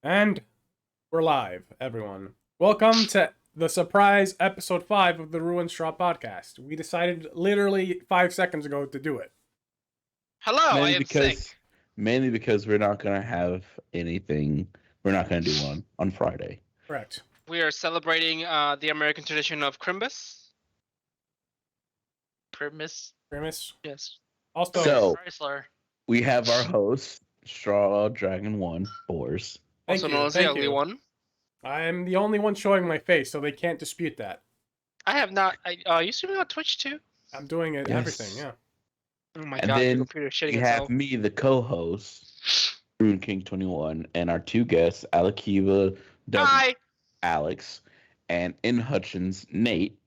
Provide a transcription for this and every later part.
And we're live, everyone. Welcome to the surprise episode 5 of the Ruin Straw podcast. We decided literally 5 seconds ago to do it. Hello, I Mainly am because sick. mainly because we're not gonna have anything. We're not gonna do one on Friday. Correct. We are celebrating the American tradition of Crimbus. Grimace. Yes. Also, So Chrysler. we have our host, Straw Dragon One, Boars. thank Also you. known as the Thank ugly you. one. I'm the only one showing my face, so they can't dispute that. I have not. You streaming on Twitch too? I'm doing it, Yes. everything, yeah. Oh my And god, the then computer's shitting We have itself. me, the co-host, Rune King 21, and our two guests, Alakiva, Doug, Hi. Alex, and in Hutchins, Nate.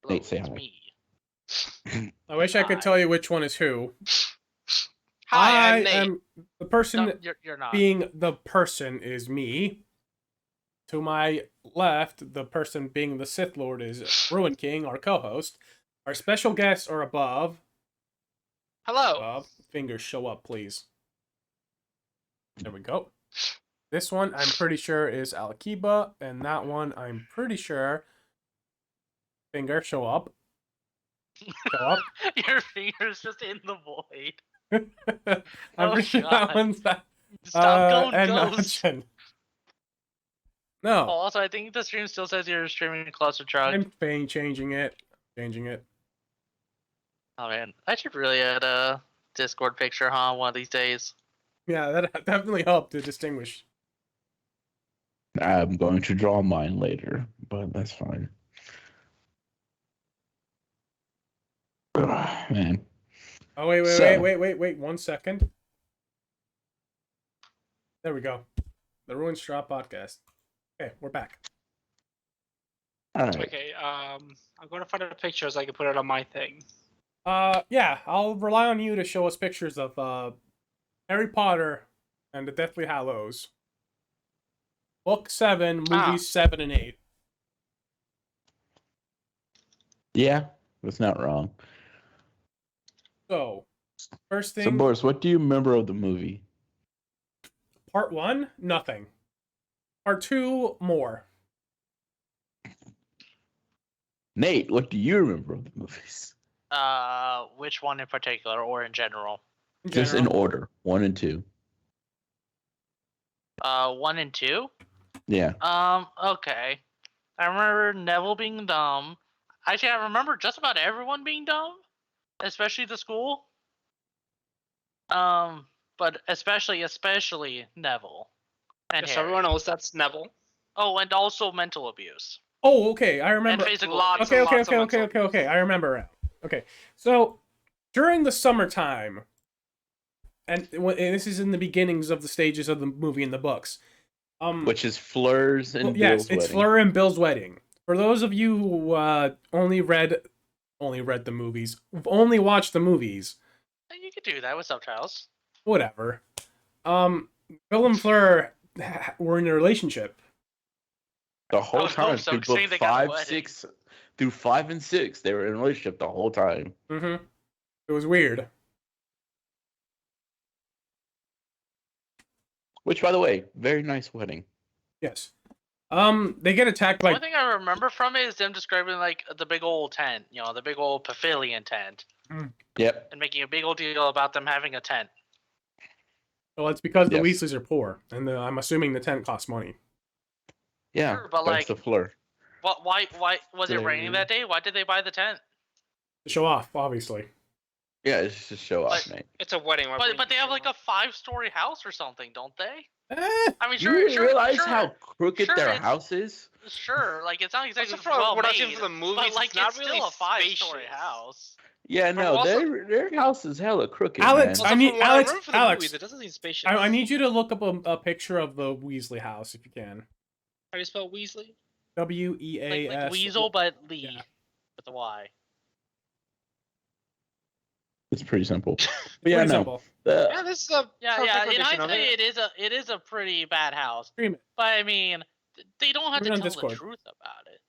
Hello, Nate, say it's hi. me. I wish I could Hi. tell you which one is who. Hi, I'm Nate. am the person No, you're not. being the person is me. To my left, the person being the Sith Lord is Ruin King, our co-host. Our special guests are above. Hello. Fingers show up, please. There we go. This one, I'm pretty sure, is Alakiba, and that one, I'm pretty sure... Finger, show up. Show up. Your finger's just in the void. I'm Oh, pretty sure that God. one's that. Stop going and ghost. Hutchin. Oh, No, also, I think the stream still says you're streaming Cluster Truck. I'm changing it. Changing it. Oh man, I should really add a Discord picture, huh? One of these days. Yeah, that definitely helped to distinguish. I'm going to draw mine later, but that's fine. Ugh, man. Oh, wait, So- wait, 1 second. There we go. The Ruin Straw podcast. Okay, we're back. All right. Okay. I'm going to find a picture so I can put it on my thing. Yeah, I'll rely on you to show us pictures of, Harry Potter and the Deathly Hallows. Book 7, movies 7 and 8. Yeah, that's not wrong. So, first So, thing, Boris, what do you remember of the movie? part 1, nothing. Part 2, more. Nate, what do you remember of the movies? Which one in particular, or in general? Just in general. order, 1 and 2. 1 and 2. Yeah. Okay. I remember Neville being dumb. Actually, I remember just about everyone being dumb, especially the school. But especially Neville. And Yes, Harry. everyone knows that's Neville. Oh, and also mental abuse. Oh, okay, I remember. And physical Lots abuse. Okay, and lots of mental okay. I remember now. Okay, so during the summertime, and this is in the beginnings of the stages of the movie and the books. Which is Fleur's and yes, Bill's it's wedding. Fleur and Bill's wedding. For those of you who only read the movies, who've only watched the movies, You could do that with subtitles. whatever. Bill and Fleur were in a relationship. The I whole would time hope so, through considering book they got a 5, wedding. 6, through 5 and 6, they were in a relationship the whole time. Mm-hmm. It was weird. Which, by the way, very nice wedding. Yes. They get attacked The by. only thing I remember from it is them describing like the big old tent, the big old pavilion tent, Yep. and making a big old deal about them having a tent. Well, it's because the Yes. Weasleys are poor, and I'm assuming the tent costs money. Yeah. Sure, but, that's like- the Fleur. Why was it raining that day? Why did they buy the tent? To show off, obviously. Yeah, it's just show off, But- Nate. It's a wedding. But they have like a 5-story house or something, don't they? Eh, I mean, You sure, realize sure, how crooked sure, their it's- house is? sure. Like it's not exactly Also for well what I've made, seen for the movies, but like it's not still really a 5-story spacious. house. Yeah, But no, also- their house is hella crooked, Alex, man. I need- from what Alex, remember from the Alex. movies, it doesn't seem spacious. I need you to look up a picture of the Weasley house, if you can. How do you spell Weasley? Like W-E-A-S. Weasel, but Lee Yeah. with a Y. It's pretty simple. But yeah, Pretty no. simple. Yeah, this is a Yeah, perfect yeah. In rendition of hindsight, it is a pretty bad house. Scream it. But I mean, they don't have Put it on to tell Discord. the truth about it.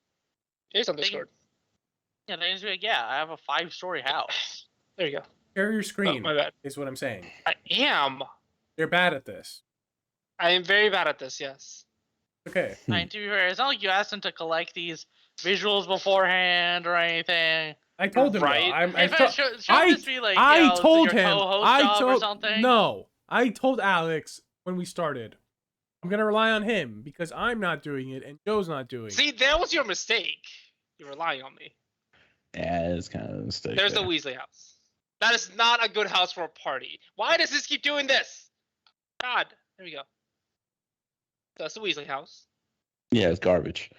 It's on They- Discord. Yeah, they just be like, yeah, I have a 5-story house. There you go. Share your Oh, screen, my bad. is what I'm saying. I am. You're bad at this. I am very bad at this. Yes. Okay. I mean, to be fair, it's not like you asked him to collect these visuals beforehand or anything. I told him Right. though. In fact, should this be like I told your him. co-host I job or told something? no. I told Alex when we started. I'm gonna rely on him because I'm not doing it and Joe's not doing it. See, that was your mistake. You're relying on me. Yeah, it's kind of a mistake. There's the there. Weasley house. That is not a good house for a party. Why does this keep doing this? God, there we go. That's the Weasley house. Yeah, it's garbage.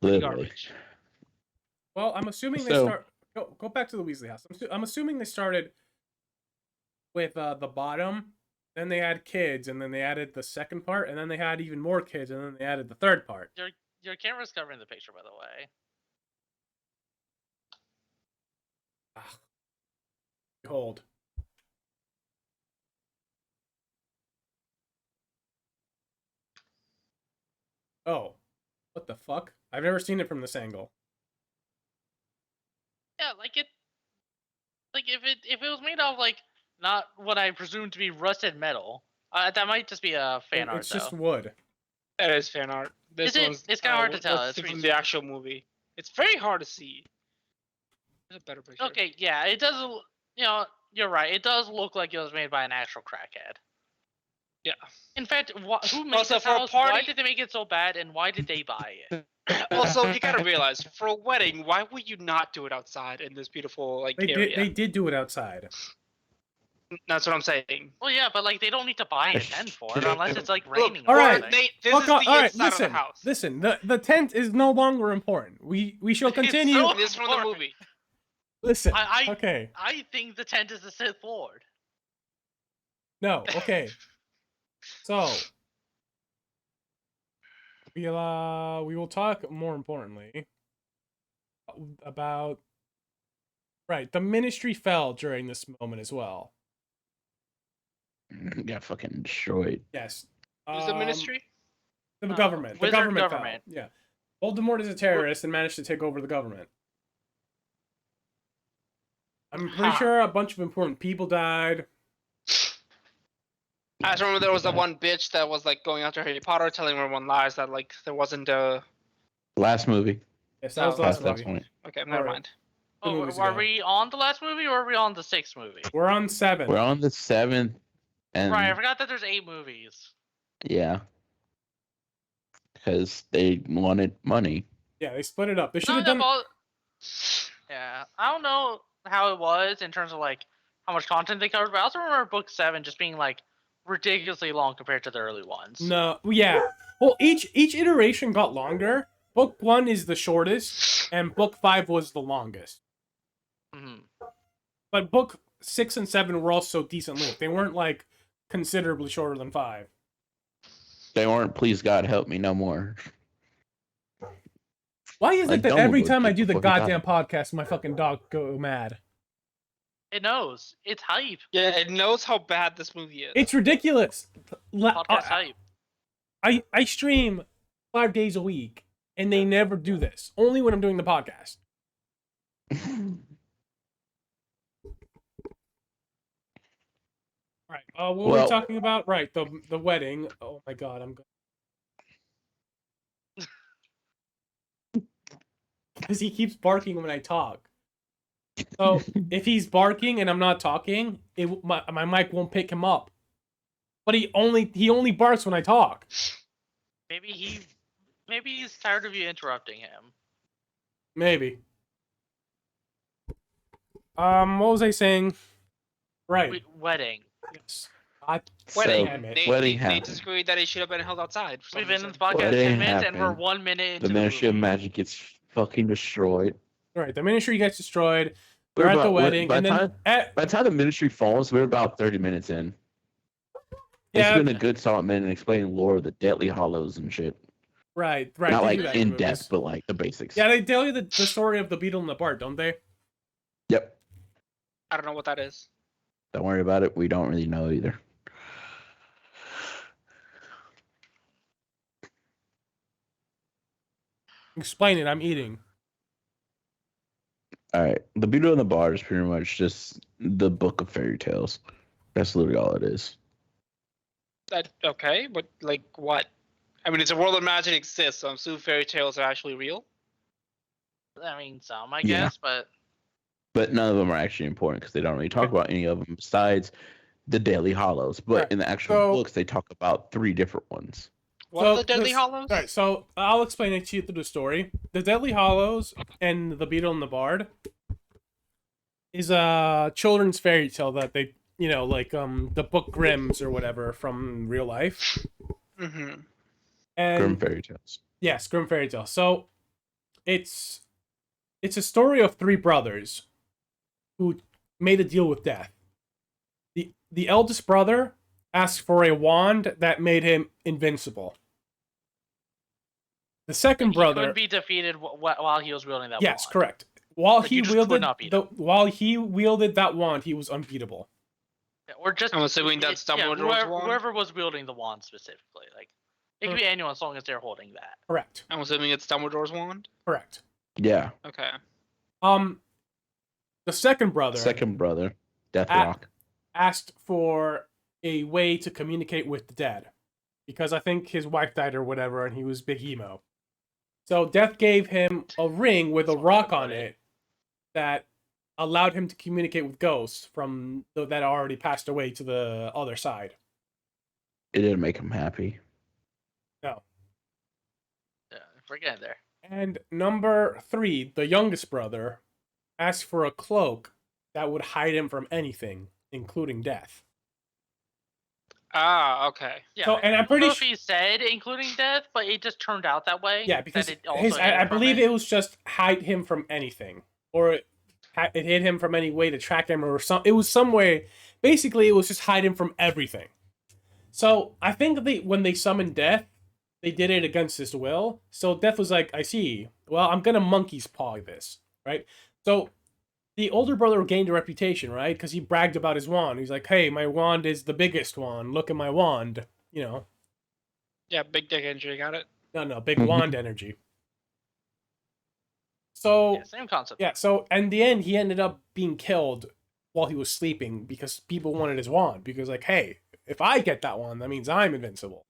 Literally. Garbage. Well, I'm assuming they So- start. Go back to the Weasley house. I'm assuming they started with the bottom, then they had kids, and then they added the second part, and then they had even more kids, and then they added the third part. Your camera's covering the picture, by the way. Behold. Oh, what the fuck? I've never seen it from this angle. Yeah, like if it was made of like not what I presume to be rusted metal, that might just be a fan art It's just though. wood. That is fan art. This Is it? one's, It's kinda hard to tell. what's It's from pretty- the actual movie. It's very hard to see. There's a better picture. Okay, yeah, it does. You know, you're right. It does look like it was made by an actual crackhead. Yeah. In fact, who made Also, this for a house? Why party- did they make it so bad, and why did they buy it? Also, you gotta realize, for a wedding, why would you not do it outside in this beautiful like area? They did do it outside. That's what I'm saying. Well, yeah, but like they don't need to buy a tent for it unless it's like Look, raining. all or right. something. This Fuck is off. the All right, inside of the house. listen. The tent is no longer important. We shall It's continue. so- This is from the movie. Listen. I- Okay. I think the tent is the Sith Lord. No. Okay. So we will talk more importantly about the ministry fell during this moment as well. Got fucking destroyed. Yes. Who's the ministry? The government. The wizard government. government. Fell. Yeah. Voldemort is a terrorist and managed to take over the government. I'm pretty Ha. sure a bunch of important people died. I just remember there was that one bitch that was like going after Harry Potter, telling everyone lies that like there wasn't a. Last movie. Yes, that was the Oh, last That's movie. point. Okay, never Alright. mind. Two Oh, movies are ago. we on the last movie or are we on the sixth movie? We're on 7. We're on the 7th, and Right, I forgot that there's 8 movies. yeah, because they wanted money. Yeah, they split it up. They should Not have done. about... Yeah, I don't know how it was in terms of like how much content they covered, but I also remember book 7 just being like ridiculously long compared to the early ones. No, yeah. Well, each iteration got longer. Book 1 is the shortest, and book 5 was the longest. Mhm. But book 6 and 7 were also decent length. They weren't like considerably shorter than 5. They weren't. Please God help me no more. Why is Like it that every Dumbledore time I did do the before he goddamn died. podcast, my fucking dog go mad? It knows. It's hype. Yeah, it knows how bad this movie is. It's ridiculous. Podcast hype. I stream 5 days a week, and they never do this. Only when I'm doing the podcast. Right. What were we Well- talking about? Right. The wedding. Oh my god. I'm. Because he keeps barking when I talk. So if he's barking and I'm not talking, my mic won't pick him up. But he only barks when I talk. Maybe he's tired of you interrupting him. Maybe. What was I saying? Right. Wedding. Yes. God Wedding. damn it. Nate, Wedding Nate happened. disagreed that he should have been held outside. for some We've been in reason. the podcast Wedding 10 minutes and we're happened. 1 minute into The the Ministry of movie. Magic gets fucking destroyed. Right. The ministry gets destroyed. We're We're at the about- wedding, by and the then time- By the time the Ministry falls, we're about 30 minutes in. Yeah. It's been a good solid minute explaining lore of the Deadly Hollows and shit. right. Not they do like that in movies. depth, but like the basics. Yeah, they tell you the story of the Beetle and the Bart, don't they? Yep. I don't know what that is. Don't worry about it. We don't really know either. Explain it. I'm eating. All right. The Beetle and the Bard is pretty much just the book of fairy tales. That's literally all it is. Okay, but like what? I mean, it's a world where magic exists, so I'm assuming fairy tales are actually real. I mean, some, I Yeah. guess, but But none of them are actually important because they don't really talk Okay. about any of them besides the Deadly Hollows. But Right. in the actual So- books, they talk about 3 different ones. What are the Deadly Hollows? All right, so I'll explain it to you through the story. The Deadly Hollows and the Beetle and the Bard is a children's fairy tale that they, like the book Grimm's or whatever from real life. Mm-hmm. And Grim fairy tales. yes, Grimm fairy tale. So it's a story of 3 brothers who made a deal with death. The eldest brother asked for a wand that made him invincible. The second he brother couldn't be defeated while he was wielding that yes, wand. correct. While Like, he you just could wielded not beat him. while he wielded that wand, he was unbeatable. Yeah, or just I'm assuming that's Dumbledore's wand? whoever was wielding the wand specifically. Like, it could be anyone as long as they're holding that. Correct. I'm assuming it's Dumbledore's wand. Correct. Yeah. Okay. The second brother Second brother, Death Ah. Rock. asked for a way to communicate with the dead because I think his wife died or whatever, and he was big emo. So Death gave him a ring with a rock on it that allowed him to communicate with ghosts from that already passed away to the other side. It didn't make him happy. No. Yeah, forget it there. And number 3, the youngest brother, asked for a cloak that would hide him from anything, including death. Ah, okay. Yeah, So, and I'm I don't pretty know if he said including death, but it just turned out that way. Yeah, because that it also hid I him from believe it. it was just hide him from anything, or it hid him from any way to track him, or some. It was some way. Basically, it was just hide him from everything. So I think when they summoned Death, they did it against his will. So Death was like, "I see. Well, I'm gonna monkey's paw this, right?" So the older brother gained a reputation, right? Because he bragged about his wand. He's like, "Hey, my wand is the biggest wand. Look at my wand." Yeah, big dick injury. Got it. No, big wand energy. So Yeah, same concept. yeah, so in the end, he ended up being killed while he was sleeping because people wanted his wand. Because like, hey, if I get that wand, that means I'm invincible.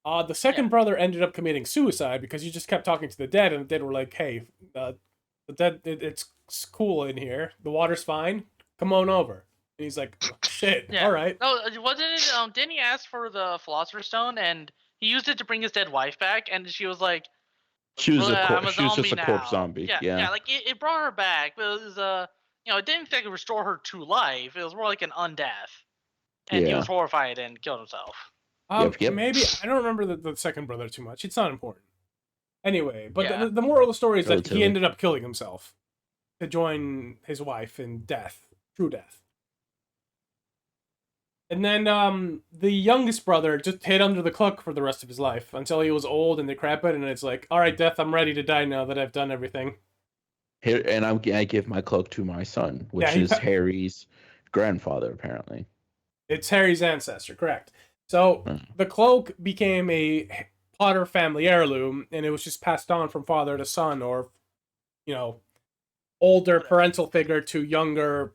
The second brother ended up committing suicide because he just kept talking to the dead, and the dead were like, "Hey, the dead, it's cool in here. The water's fine. Come on over." And he's like, "Oh, "Shit, Yeah. all right." No, wasn't it? Didn't he ask for the Philosopher's Stone, and he used it to bring his dead wife back, and she was like, She was "I'm she was just a zombie corpse now." zombie. Yeah, like it brought her back, but it was it didn't exactly restore her to life. It was more like an undeath, and he Yeah. was horrified and killed himself. Yep. Maybe I don't remember the second brother too much. It's not important. Anyway, but Yeah. the moral of the story is that Relatively. he ended up killing himself to join his wife in death, true death. And then the youngest brother just hid under the cloak for the rest of his life until he was old and decrepit, and it's like, all right, Death, I'm ready to die now that I've done everything. Here, and I give my cloak to my son, which he is Harry's grandfather, apparently. It's Harry's ancestor, correct. So the cloak became a Potter family heirloom, and it was just passed on from father to son, or older parental figure to younger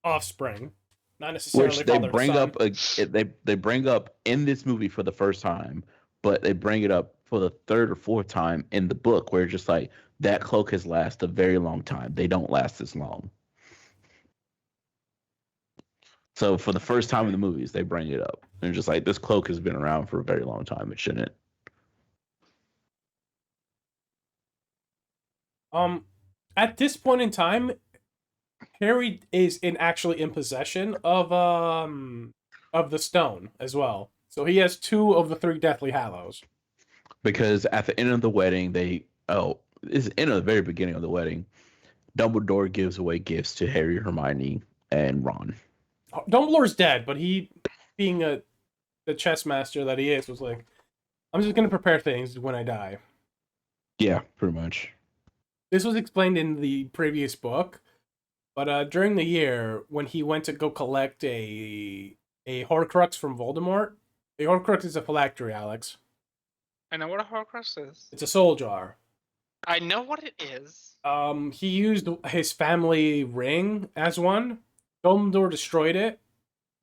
offspring, not necessarily Which they father to bring son. up they bring up in this movie for the first time, but they bring it up for the 3rd or 4th time in the book, where it's just like that cloak has lasted a very long time. They don't last this long. So for the first time in the movies, they bring it up. They're just like, this cloak has been around for a very long time. It shouldn't. At this point in time, Harry is actually in possession of the stone as well. So he has 2 of the 3 Deathly Hallows. Because at the end of the wedding, this is in the very beginning of the wedding, Dumbledore gives away gifts to Harry, Hermione, and Ron. Dumbledore's dead, but he, being the chess master that he is, was like, I'm just gonna prepare things when I die. Yeah, pretty much. This was explained in the previous book, but during the year when he went to go collect a Horcrux from Voldemort, a Horcrux is a phylactery, Alex. I know what a Horcrux is. It's a soul jar. I know what it is. He used his family ring as one. Dumbledore destroyed it,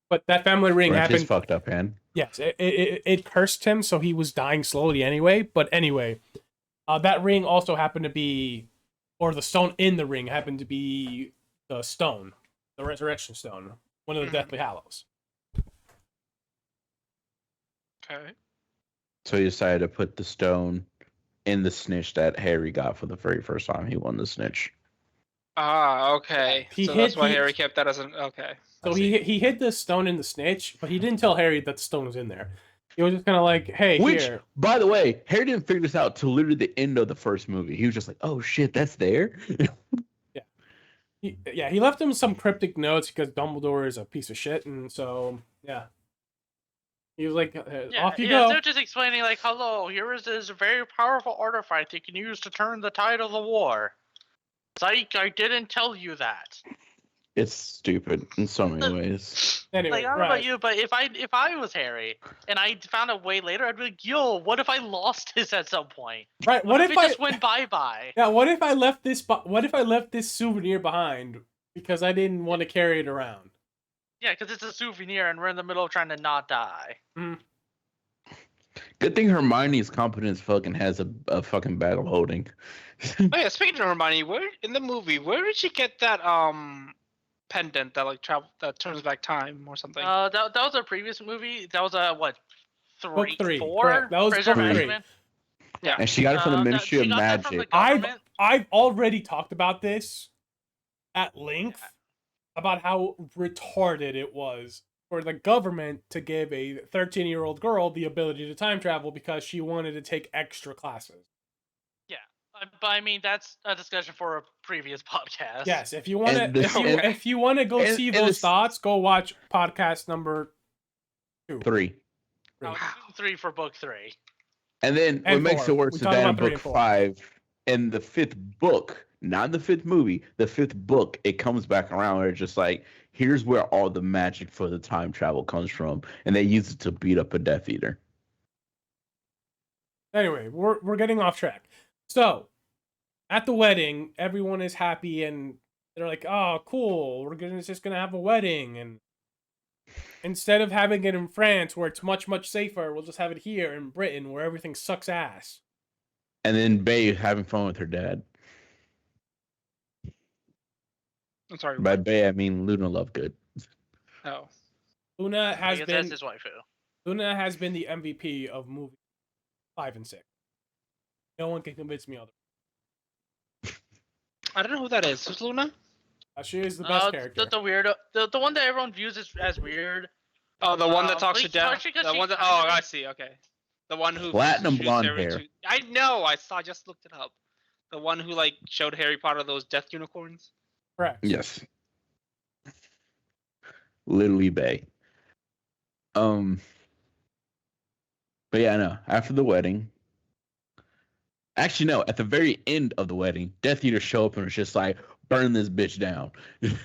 But that family ring Rent is happened. fucked up, man. Yes, it cursed him, so he was dying slowly anyway. But anyway, that ring also happened to be, or the stone in the ring happened to be the stone, the resurrection stone, one of the Deathly Hallows. Okay. So he decided to put the stone in the snitch that Harry got for the very first time he won the snitch. Ah, okay. He So that's hid- why he- Harry kept that as an okay. I So see. he hid the stone in the snitch, but he didn't tell Harry that the stone was in there. He was just kind of like, "Hey, Which, here." by the way, Harry didn't figure this out till literally the end of the first movie. He was just like, "Oh shit, that's there." He left him some cryptic notes because Dumbledore is a piece of shit, and so yeah, he was like, "Off you go." They're just explaining like, hello, here is this very powerful artifact you can use to turn the tide of the war. Psych, I didn't tell you that. It's stupid in so many ways. Anyway, Like, I don't know about you, but if I was Harry and I found out way later, I'd be like, yo, what if I lost this at some point? right. What if it just went bye-bye? Yeah, what if I left this? What if I left this souvenir behind because I didn't want to carry it around? Yeah, because it's a souvenir and we're in the middle of trying to not die. Good thing Hermione's competence fucking has a fucking bag of holding. Oh yeah, speaking of Hermione, where in the movie, where did she get that pendant that that turns back time or something? That was a previous movie. That was a what? Book 3, 4? correct. That was Prisoner book of 3. Azkaban? Yeah. And she got it from the Ministry of she got that from the Magic. government. I've already talked about this at length about how retarded it was for the government to give a 13-year-old girl the ability to time travel because she wanted to take extra classes. But I mean, that's a discussion for a previous podcast. Yes, if you want And to, this- if you want to go and- see and those this- thoughts, go watch podcast number 2. 3. Oh, 3 for book 3. And then And what makes 4. it worse We is talked that in about 3 book and 4. 5, in the 5th book, not the 5th movie, the 5th book, it comes back around where it's just like, here's where all the magic for the time travel comes from, and they use it to beat up a Death Eater. Anyway, we're getting off track. So, at the wedding, everyone is happy and they're like, "Oh, cool! Just gonna have a wedding." And instead of having it in France, where it's much safer, we'll just have it here in Britain, where everything sucks ass. And then Bae having fun with her dad. I'm sorry. By What? Bae, I mean Luna Lovegood. Oh. Luna has Because been that's his waifu. Luna has been the MVP of movies 5 and 6. No one can convince me otherwise. I don't know who that is. Who's Luna? She is the best character. The weirdo, the one that everyone views as weird. Oh, the one that talks to death. especially 'cause The she one that. kind Oh, of- I see. Okay. The one who Platinum shoots blonde Harry hair. I know. I saw. I just looked it up. The one who like showed Harry Potter those death unicorns. Correct. Yes. Literally Bae. But yeah, no. After the wedding. Actually, no. At the very end of the wedding, Death Eater show up and it's just like, burn this bitch down. And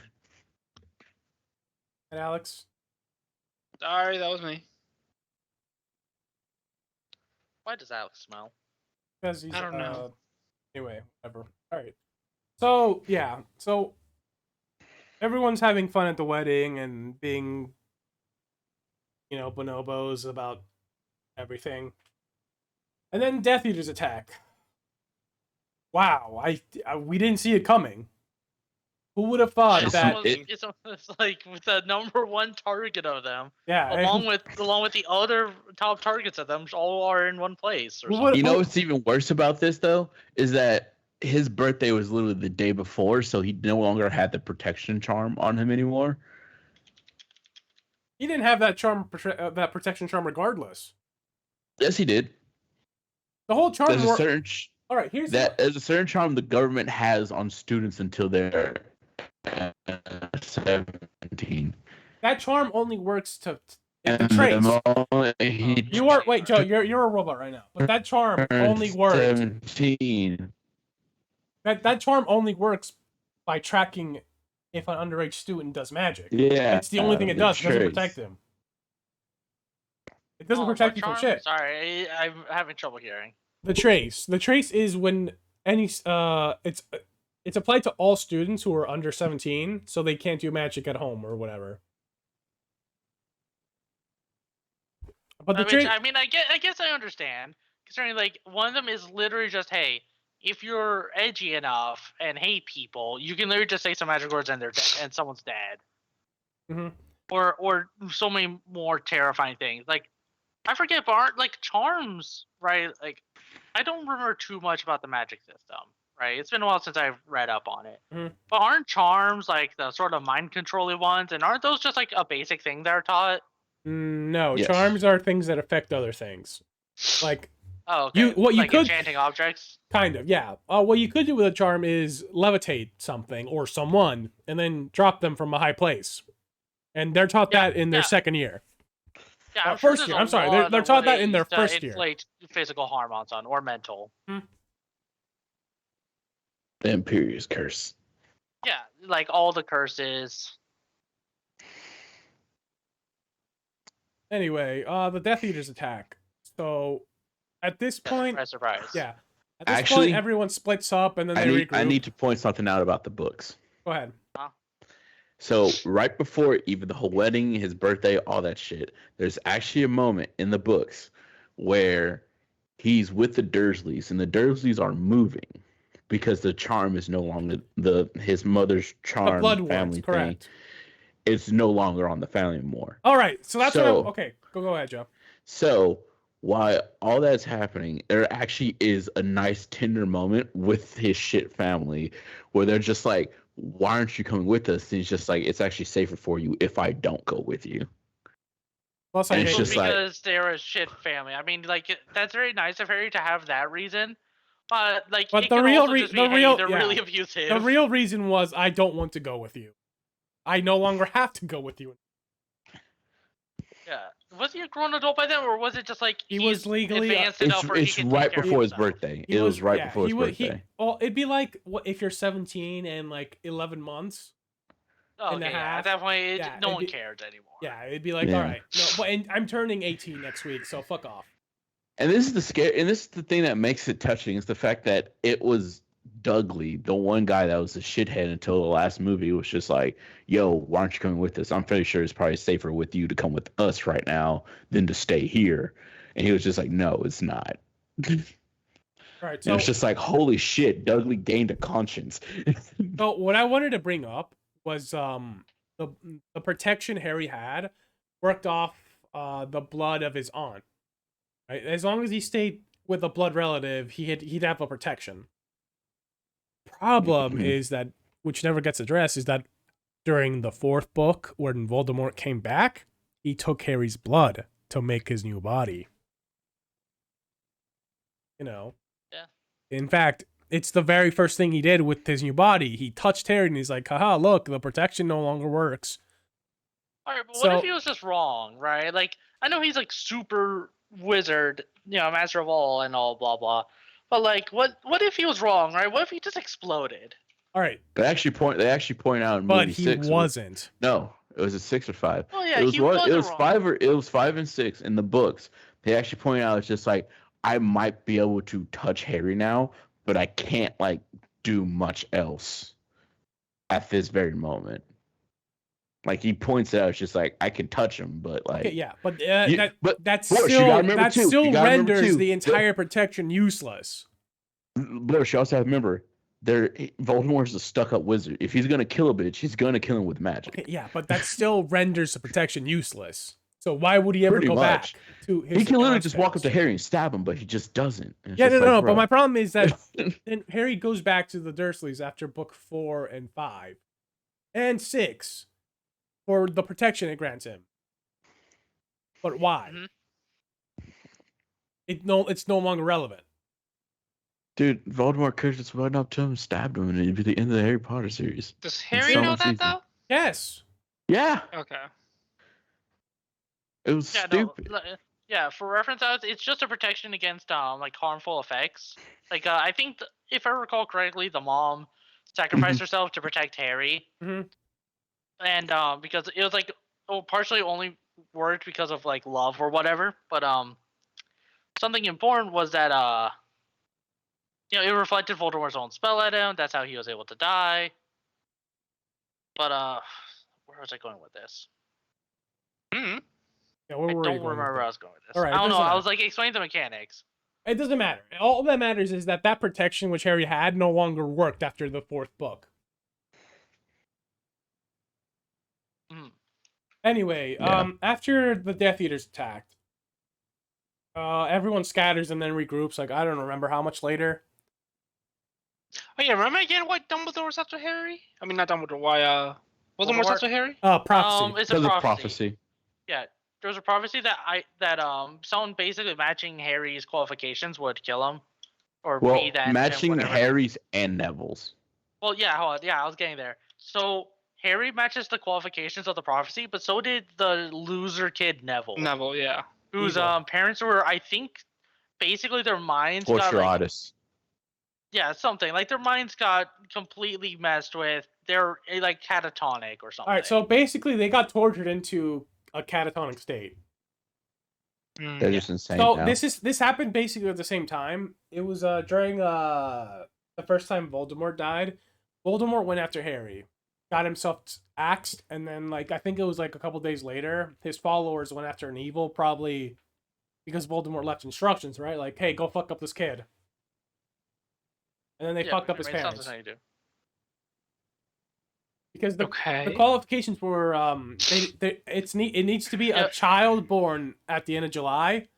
Alex, Sorry, that was me. Why does Alex smell? because he's I don't know. Anyway, whatever. All right. So yeah, so everyone's having fun at the wedding and being, bonobos about everything, and then Death Eaters attack. Wow, we didn't see it coming. Who would have thought It's that? It's like with the number one target of them, Yeah, along with the other top targets of them, all are in one place. Or Who something. would- You know what's even worse about this, though? Is that his birthday was literally the day before, so he no longer had the protection charm on him anymore. he didn't have that that protection charm regardless. Yes, he did. The whole charm. There's a certain All right, here's there's a certain charm the government has on students until they're 17. that charm only works to And the traits. the moment he You are wait, Joe. You're a robot right now, but that charm only turns works. 17. That charm only works by tracking if an underage student does magic. Yeah, It's the only thing it does. It doesn't traits. protect him. It doesn't Oh, protect what you from charm? shit. Sorry, I'm having trouble hearing. The trace. The trace is when any it's applied to all students who are under 17, so they can't do magic at home or whatever. But the Which, trick, I mean, I guess I understand. Considering, like, one of them is literally just, hey, if you're edgy enough and hate people, you can literally just say some magic words and and someone's dead. Mhm. Or so many more terrifying things. Like, I forget, but aren't, like, charms, right? Like, I don't remember too much about the magic system, right? It's been a while since I've read up on it. Mhm. But aren't charms, like, the sort of mind controlling ones? And aren't those just, like, a basic thing that are taught? No, Yes. charms are things that affect other things. Like, Oh, okay. what you like could enchanting objects? kind of, yeah. What you could do with a charm is levitate something or someone and then drop them from a high place. And they're taught Yeah, that in their yeah. second year. Yeah, I'm first sure there's year, a I'm sorry, lot they're of taught that in their ways to first year. inflict physical harm on someone or mental. The Imperious Curse. Yeah, like all the curses. Anyway, the Death Eaters attack. So, at this point, Surprise, surprise. yeah. At this Actually, point, everyone splits up and then I they need regroup. I need to point something out about the books. Go ahead. So right before even the whole wedding, his birthday, all that shit, there's actually a moment in the books where he's with the Dursleys and the Dursleys are moving because the charm is no longer his mother's The charm blood ones, family thing. correct. It's no longer on the family anymore. All right, so that's So- what I'm... Okay, go ahead, Joe. So while all that's happening, there actually is a nice tender moment with his shit family where they're just like, why aren't you coming with us? And he's just like, it's actually safer for you if I don't go with you. Plus, I And it's hate Well, just like- because they're a shit family. I mean, like, that's very nice of Harry to have that reason. But, like, But it the can real also re- just the be, real- hey, they're yeah. really abusive. the real reason was I don't want to go with you. I no longer have to go with you. Yeah. Was he a grown adult by then, or was it just like He was he's legally, advanced enough where It's he can right take care before of his himself? birthday. He It was right before his he would- birthday. well, it'd be like if you're 17 and like 11 months. Oh, and a okay, yeah. half. At that point, Yeah, no it'd one be- cares anymore. Yeah, it'd be like, Yeah. all right, no, but and I'm turning 18 next week, so fuck off. And this is the thing that makes it touching is the fact that it was Dudley, the one guy that was a shithead until the last movie, was just like, yo, why aren't you coming with us? I'm pretty sure it's probably safer with you to come with us right now than to stay here. And he was just like, no, it's not. All right, And so it's just like, holy shit, Dudley gained a conscience. So what I wanted to bring up was the protection Harry had worked off the blood of his aunt. Right? As long as he stayed with a blood relative, he'd have a protection. Problem Mhm. is that, which never gets addressed, is that during the fourth book, when Voldemort came back, he took Harry's blood to make his new body. You know. Yeah. In fact, it's the very first thing he did with his new body. He touched Harry and he's like, haha, look, the protection no longer works. Alright, but what So- if he was just wrong, right? Like, I know he's like super wizard, master of all and all, blah blah. But like, what if he was wrong, right? What if he just exploded? All right, They actually point out in but movie he 6. wasn't. No, it was a 6 or 5. Oh yeah, it was he one, wasn't it was wrong. it was 5 and 6 in the books. They actually point out it's just like, I might be able to touch Harry now, but I can't like do much else at this very moment. Like he points out, it's just like I can touch him, but like Okay, yeah, but but that's Fleur, you still gotta remember that too, you still gotta remember renders too, the entire protection useless. Blair, you also have to remember, Voldemort's a stuck-up wizard. If he's gonna kill a bitch, he's gonna kill him with magic. Okay, yeah, but that still renders the protection useless. So why would he ever Pretty go much. back to his He can literally aunt's just walk up to house? Harry and stab him, but he just doesn't. And it's Yeah, just no, like, no, but bro. my problem is that then Harry goes back to the Dursleys after book 4 and 5 and 6 for the protection it grants him. But why? Mhm. It's no longer relevant. Dude, Voldemort could have just went up to him and stabbed him, and it'd be the end of the Harry Potter series. Does Harry so know much that easier. though? Yes. Yeah, Okay. it was Yeah, stupid. no, yeah. For reference, it's just a protection against like harmful effects. Like I think if I recall correctly, the mom sacrificed herself to protect Harry, Mhm. and because it was like partially only worked because of like love or whatever. But something important was that it reflected Voldemort's own spell at him. That's how he was able to die. But where was I going with this? Hmm. Yeah, I where were you don't going with remember where I that? was going with this. All right, I don't know. doesn't I matter. was like explaining the mechanics. It doesn't matter. All that matters is that protection which Harry had no longer worked after the fourth book. Mhm. Anyway, Yeah. after the Death Eaters attacked, everyone scatters and then regroups. Like I don't remember how much later. Oh yeah, remember again why Dumbledore was after Harry? I mean, not Dumbledore. Why Voldemort's Voldemort? after Harry? Prophecy. It's a Because of prophecy. prophecy. Yeah, there was a prophecy that someone basically matching Harry's qualifications would kill him, or Well, be that matching whatever. Harry's and Neville's. Well, yeah, hold on. Yeah, I was getting there. So Harry matches the qualifications of the prophecy, but so did the loser kid Neville, Neville, yeah. whose Evil. parents were, I think, basically their minds got like, Fortunatus. yeah, something like their minds got completely messed with. They're like catatonic or something. All right, so basically they got tortured into a catatonic state. They're just insane So now. this happened basically at the same time. It was during the first time Voldemort died. Voldemort went after Harry, got himself axed, and then like I think it was like a couple days later, his followers went after an evil, probably because Voldemort left instructions, right? Like, hey, go fuck up this kid. And then they Yeah, fucked up which his makes sense parents. how you do. Because the Okay. qualifications were it needs to be a Yep. child born at the end of July,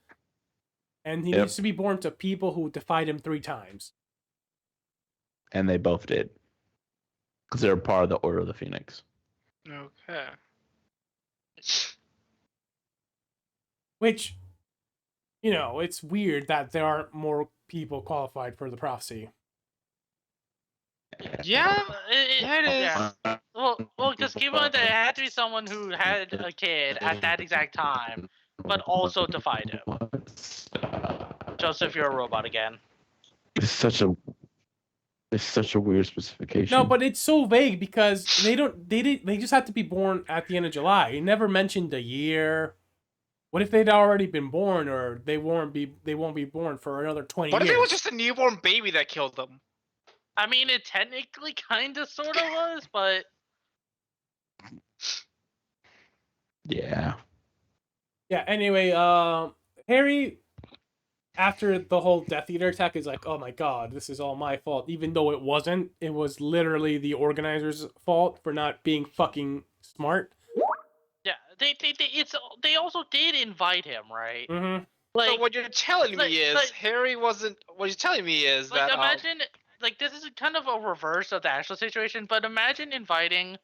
and he Yep. needs to be born to people who defied him 3 times. And they both did. Because they're part of the Order of the Phoenix. Okay. Which, you know, it's weird that there aren't more people qualified for the prophecy. Yeah. It Yeah, it is. Yeah. Well, because keep in mind that it had to be someone who had a kid at that exact time, but also defied him. Joseph, you're a robot again. It's such a weird specification. No, but it's so vague because they just have to be born at the end of July. It never mentioned a year. What if they'd already been born, or they won't be born for another 20 What if years? it was just a newborn baby that killed them? I mean, it technically kind of sort of was, but Yeah. Yeah, anyway, Harry, after the whole Death Eater attack, is like, oh my god, this is all my fault. Even though it wasn't. It was literally the organizers' fault for not being fucking smart. yeah, they also did invite him, right? Mm-hmm. Like, So what you're telling like- me is like- Harry wasn't. What you're telling me is like that imagine, like this is kind of a reverse of the actual situation, but imagine inviting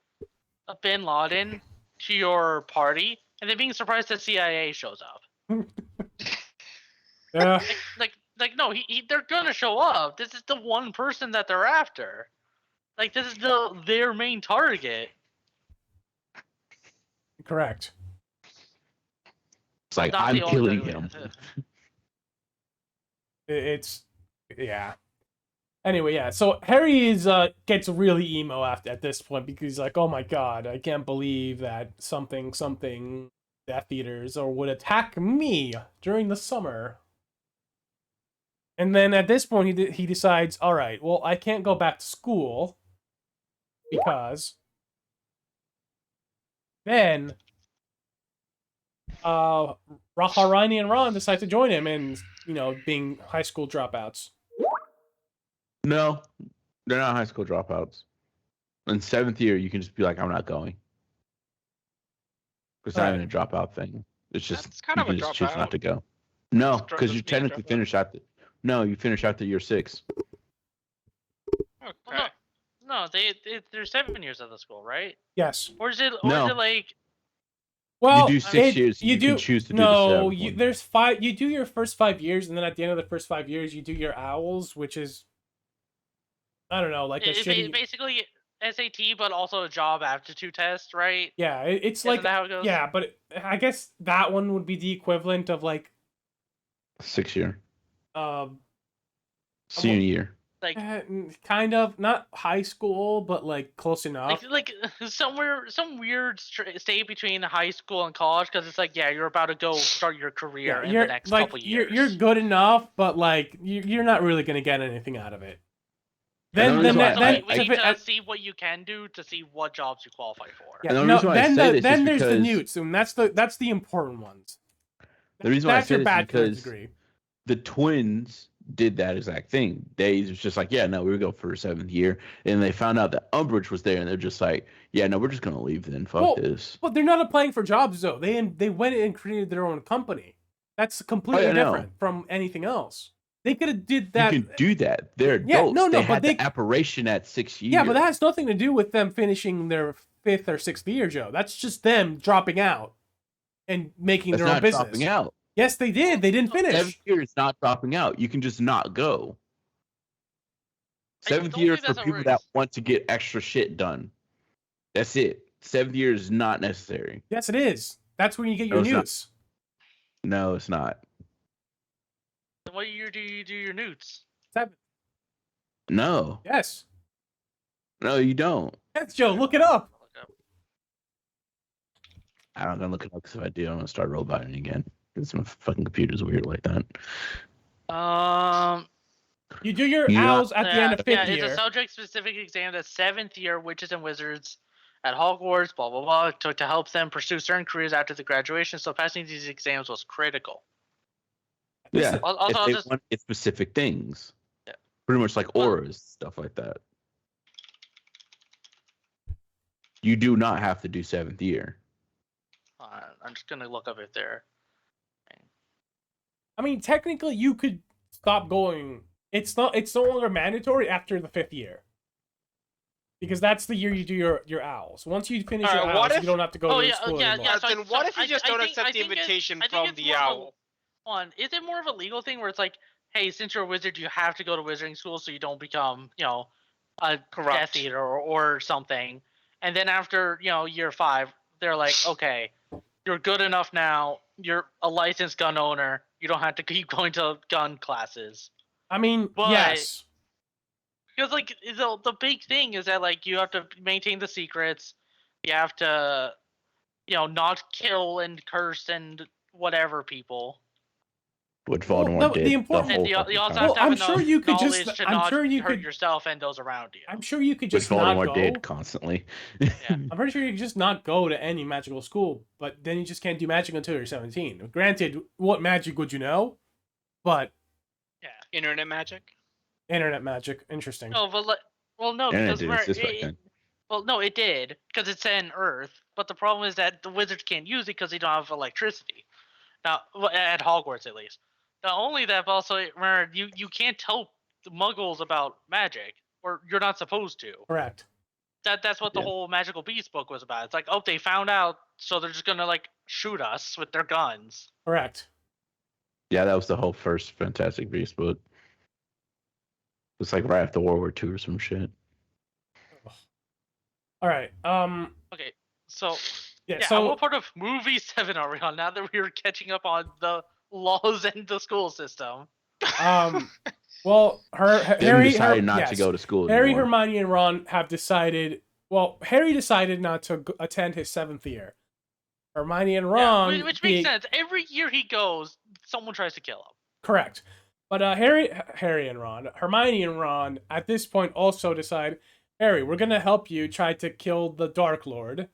a Bin Laden to your party and then being surprised that CIA shows up. Yeah. Like no, they're gonna show up. This is the one person that they're after. Like this is their main target. Correct. It's like, Not I'm the only killing target. him. It's yeah. Anyway, yeah. So Harry is gets really emo at this point because he's like, oh my god, I can't believe that something Death Eaters or would attack me during the summer. And then at this point, he decides, all right, well, I can't go back to school because then Hermione and Ron decide to join him and, you know, being high school dropouts. No, they're not high school dropouts. In 7th year, you can just be like, I'm not going. It's not Right. even a dropout thing. It's just That's kind you of a can just choose dropout. not to go. No, It's because you just being a technically dropout. finish after. No, you finish after year 6. Okay. No, they're 7 years of the school, right? Yes. Or is it No. like Well, you do 6 years. You do can choose to do no. the 7th one. There's 5. You do your first 5 years, and then at the end of the first 5 years, you do your owls, which is I don't know, like a shitty. basically SAT, but also a job aptitude test, right? Yeah, it's Isn't like that how it goes? yeah, but I guess that one would be the equivalent of like 6 year. um Senior year. Like kind of not high school, but like close enough. like some weird state between high school and college, because it's like, yeah, you're about to go start your career in the next couple years. You're good enough, but like you're not really gonna get anything out of it. then reason why we need if it- to see what you can do to see what jobs you qualify for. yeah, And the no, reason why I say this then is there's the because- newts, and that's the important ones. The reason why I That's say your this is bachelor's because degree. the twins did that exact thing. They was just like, yeah, no, we would go for a 7th year, and they found out that Umbridge was there, and they're just like, yeah, no, we're just gonna leave then. Fuck Well, this. But they're not applying for jobs though. They went and created their own company. That's completely I know. different from anything else. They could have did that. You can do that. They're Yeah, adults. no, they but had they- the apparition at 6 years. Yeah, but that has nothing to do with them finishing their 5th or 6th year, Joe. That's just them dropping out and making That's their own not business. dropping out. Yes, they did. They didn't finish. 7th year is not dropping out. You can just not go. I 7th don't year is think for that's how it people that works. want to get extra shit done. That's it. 7th year is not necessary. Yes, it is. That's when you get your No, it's not. newts. No, it's not. Then what year do you do your newts? 7th. No. Yes. No, you don't. Yes, Joe. Look it up. I'm gonna look it up because if I do, I'm gonna start roboting again. Because my fucking computer's weird like that. You do your Yeah. owls at the end of 5th yeah, year. it's a subject-specific exam that's 7th year witches and wizards at Hogwarts, blah, blah, blah, to help them pursue certain careers after the graduation, so passing these exams was critical. Yeah. Also, if I'll they just... want it's specific things. Yeah. Pretty much like Well- auras, stuff like that. You do not have to do 7th year. I'm just going to look up it there. I mean, technically, you could stop going. It's no longer mandatory after the 5th year. Because that's the year you do your owls. Once you finish your Alright, what owls, if- you don't have to go Oh, to yeah, school yeah, anymore. yeah. Then what if you just don't accept the think invitation I think from it's the more of a- owl? Is it more of a legal thing where it's like, hey, since you're a wizard, you have to go to wizarding school so you don't become, a Corrupt. Death Eater or something. And then after, year 5, they're like, okay, you're good enough now. You're a licensed gun owner. You don't have to keep going to gun classes. I mean, But- yes. Because like the big thing is that like you have to maintain the secrets. You have to, not kill and curse and whatever people. Which Well, Voldemort no, did. the important- And whole you fucking also time. have to have I'm enough sure you could knowledge just- to I'm not sure you hurt could- yourself and those around you. I'm sure you could Which just not Voldemort go. did constantly. I'm pretty sure you could just not go to any magical school, but then you just can't do magic until you're 17. Granted, what magic would you know? But Yeah. Internet magic? internet magic, interesting. No, but no, And it because did we're, exist back then. well, no, it did because it's in Earth. But the problem is that the wizards can't use it because they don't have electricity. Now, at Hogwarts at least. Not only that, but also remember you can't tell the Muggles about magic, or you're not supposed to. Correct. That's what the Yeah. whole Magical Beast book was about. It's like, oh, they found out, so they're just gonna like shoot us with their guns. Correct. Yeah, that was the whole first Fantastic Beasts book. It's like right after World War II or some shit. All right. Okay, so Yeah. yeah, so what part of movie 7 are we on now that we're catching up on the laws and the school system? well, Harry decided not to yes. go to school Harry, anymore. Hermione, and Ron have decided. Well, Harry decided not to attend his 7th year. Hermione and Ron, Yeah, which makes sense. Every year he goes, someone tries to kill him. Correct. But Harry and Ron, Hermione and Ron, at this point also decide, Harry, we're gonna help you try to kill the Dark Lord,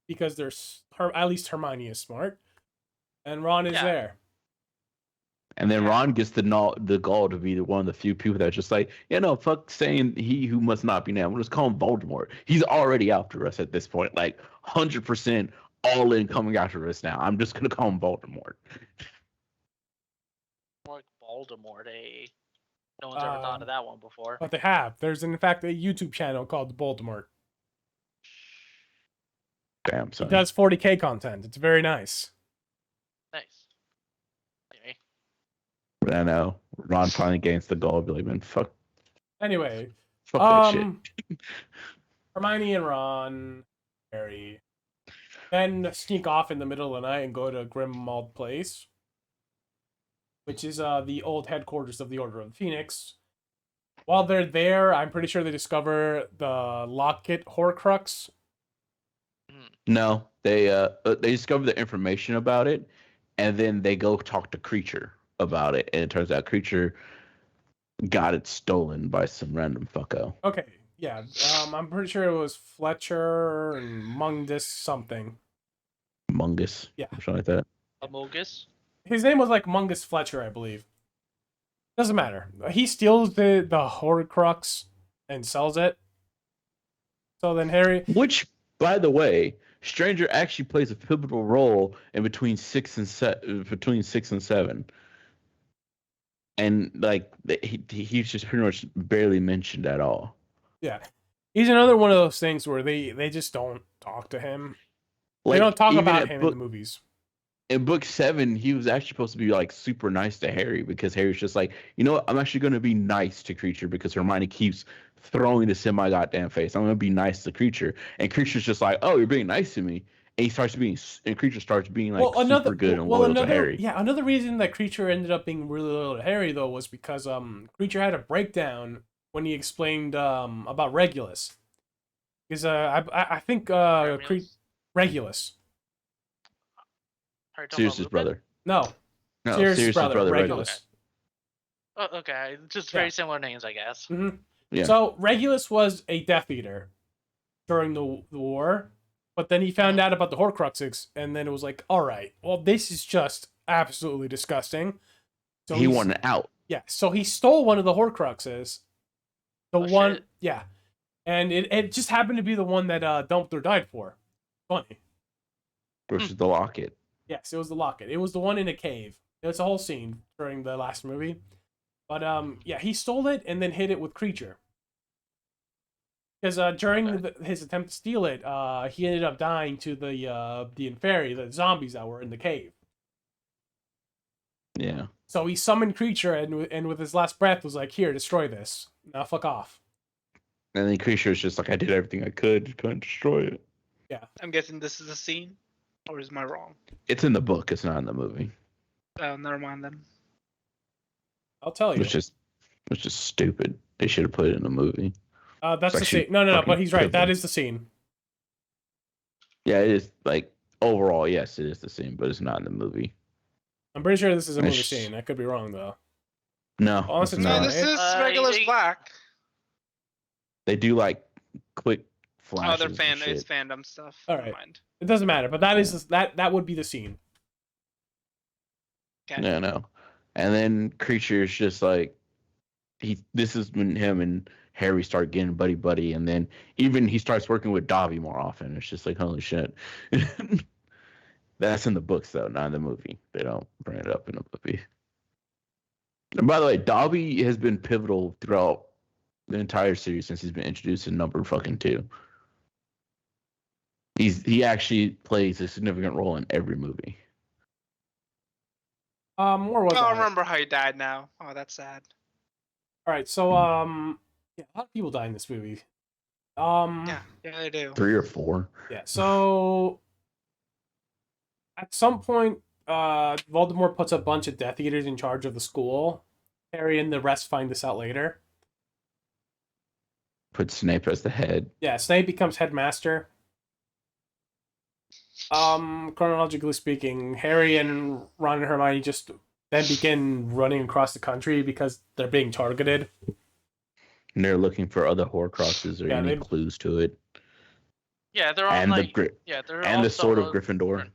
because at least Hermione is smart, and Ron is Yeah. there. And then Ron gets the gall to be one of the few people that's just like, fuck saying he who must not be named. We'll just call him Voldemort. He's already after us at this point, like 100% all in coming after us now. I'm just gonna call him Voldemort. More like Voldemort, eh? No one's ever thought of that one before. But they have. There's in fact a YouTube channel called Voldemort. Damn He son. does 40K content. It's very nice. Nice. Anyway, I know. Ron finally gains the gall. Be like, man, fuck Anyway, that shit. Hermione and Ron, Harry, then sneak off in the middle of the night and go to Grimmauld Place, which is the old headquarters of the Order of the Phoenix. While they're there, I'm pretty sure they discover the Locket Horcrux. No, they discover the information about it, and then they go talk to Creature about it, and it turns out Creature got it stolen by some random fucko. Okay, yeah. I'm pretty sure it was Fletcher and Mundus something. Mungus. Yeah. Something like that. Amogus. His name was like Mungus Fletcher, I believe. Doesn't matter. He steals the Horcrux and sells it. So then Harry, Which, by the way, Stranger actually plays a pivotal role in between 6 and 7. And like he's just pretty much barely mentioned at all. yeah, he's another one of those things where they just don't talk to him. They Like, don't talk even about at him in book, the movies. in book 7, he was actually supposed to be like super nice to Harry because Harry's just like, you know what, I'm actually going to be nice to Creature because Hermione keeps throwing this in my goddamn face. I'm going to be nice to Creature, and Creature's just like, oh, you're being nice to me, and Creature starts being like super good and loyal to Harry. Yeah, another reason that Creature ended up being really loyal to Harry though was because Creature had a breakdown when he explained about Regulus. Because I think Regulus. Sirius's brother. No, No, Sirius's brother, Regulus. Regulus. Oh, okay, just Yeah. very similar names, I guess. Mm-hmm. Yeah. So Regulus was a Death Eater during the war, but then he found out about the Horcruxes, and then it was like, all right, well, this is just absolutely disgusting. So He wanted out. Yeah, so he stole one of the Horcruxes. The Oh, one, shit. yeah, and it just happened to be the one that Dumbledore died for. Funny. Versus the locket. Yes, it was the locket. It was the one in a cave. It's a whole scene during the last movie. But yeah, he stole it and then hid it with Creature. Because during his attempt to steal it, he ended up dying to the Inferi, the zombies that were in the cave. Yeah. So he summoned Creature and with his last breath was like, "Here, destroy this. Now fuck off." And then Creature's just like, I did everything I could, couldn't destroy it. I'm guessing this is a scene, or is I wrong? It's in the book, it's not in the movie. Oh, never mind then. I'll tell you. It's just stupid. They should have put it in the movie. That's it's the scene. actually No, fucking but he's right. That pivotal. is the scene. Yeah, it is, like, overall, yes, it is the same, but it's not in the movie. I'm pretty sure this is a movie It's- scene. I could be wrong though. No, Unless it's No, not. this is Regulus they- Black. They do like quick Oh, flashes. they're and it's shit. fandom stuff. All Never right. mind. It doesn't matter, but that would be the scene. Okay. Yeah, no. And then Creature's just like this is when him and Harry start getting buddy, and then even he starts working with Dobby more often. It's just like, holy shit. That's in the books though, not in the movie. They don't bring it up in the movie. And by the way, Dobby has been pivotal throughout the entire series since he's been introduced in number fucking 2. He actually plays a significant role in every movie. Where was Oh, I I? remember how he died now. Oh, that's sad. All right, so yeah, a lot of people die in this movie. Yeah, they do. 3 or 4. Yeah, so at some point, Voldemort puts a bunch of Death Eaters in charge of the school. Harry and the rest find this out later. Put Snape as the head. Yeah, Snape becomes headmaster. Chronologically speaking, Harry and Ron and Hermione just then begin running across the country because they're being targeted. And they're looking for other Horcruxes or Yeah, any they- clues to it. Yeah, they're on And like they're the also, sword of Gryffindor.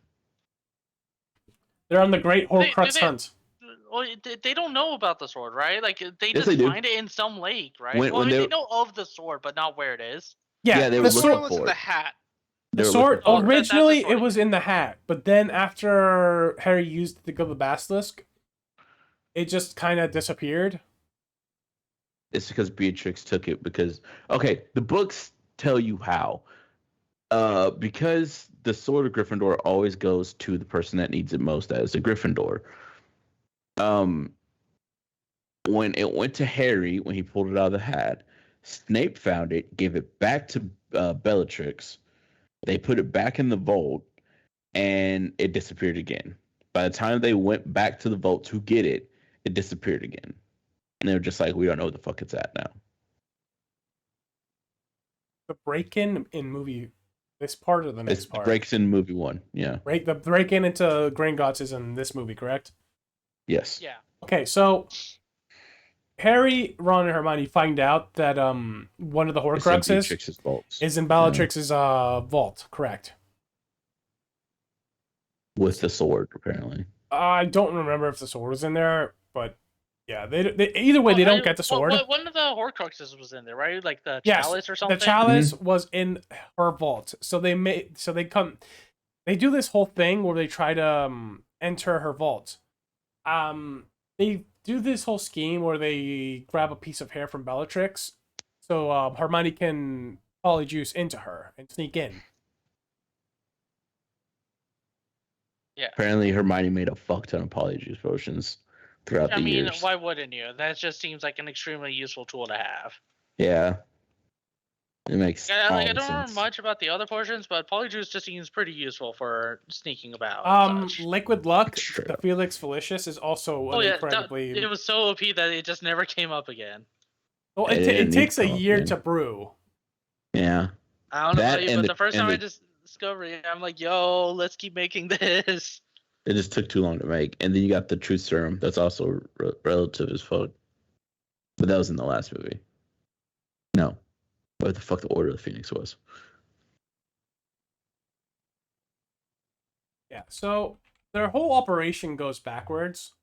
They're on the Great Horcrux they- hunt. Well, they don't know about the sword, right? Like they Yes, just they do. find it in some lake, right? When- well, when I mean, they- they know of the sword, but not where it is. Yeah, they the were The looking sword. sword was in for the it. hat. The They were sword looking for it. originally That's the it was in the hat, but then after Harry used the Go the Basilisk, it just kind of disappeared. It's because Beatrix took it because the books tell you how. Because the sword of Gryffindor always goes to the person that needs it most as a Gryffindor. When it went to Harry, when he pulled it out of the hat, Snape found it, gave it back to Bellatrix. They put it back in the vault, and it disappeared again. By the time they went back to the vault to get it, it disappeared again. And they were just like, we don't know where the fuck it's at now. The break-in in movie, this part or the next It part? breaks in movie 1. Yeah. The break-in into Gringotts is in this movie, correct? Yes. Yeah. Okay, so Harry, Ron, and Hermione find out that one of the It's in Horcruxes Beatrix's vaults. is in Bellatrix's vault. Correct. With the sword, apparently. I don't remember if the sword was in there, but yeah, they either way they don't get the sword. One of the Horcruxes was in there, right? Like the Yes, chalice or something. The chalice was in her vault, so they do this whole thing where they try to enter her vault. They do this whole scheme where they grab a piece of hair from Bellatrix, so Hermione can polyjuice into her and sneak in. Yeah. Apparently, Hermione made a fuck ton of polyjuice potions throughout the years. Why wouldn't you? That just seems like an extremely useful tool to have. Yeah. It makes I don't sense. remember much about the other portions, but polyjuice just seems pretty useful for sneaking about. And such. Liquid Luck, Sure. the Felix Felicis is also incredibly. It was so OP that it just never came up again. Well, It it didn't takes a need to year come to brew. Yeah. I don't know That about you, and but the- the first and time I the- just discovered it, I'm like, yo, let's keep making this. It just took too long to make. And then you got the Truth Serum. That's also relative as fuck. But that was in the last movie. No. What the fuck the Order of the Phoenix was. Yeah, so their whole operation goes backwards.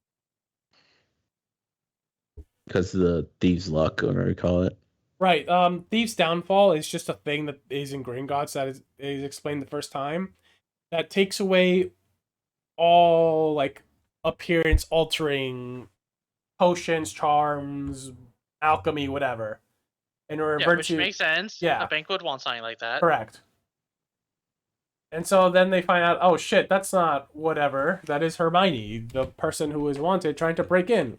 Because of the Thieves' Luck, or whatever you call it. Right. Thieves' Downfall is just a thing that is in Gringotts that is explained the first time. That takes away all like appearance altering potions, charms, alchemy, whatever. And Which makes sense. Yeah. A bank would want something like that. Correct. And so then they find out, oh shit, that's not whatever. That is Hermione, the person who is wanted, trying to break in.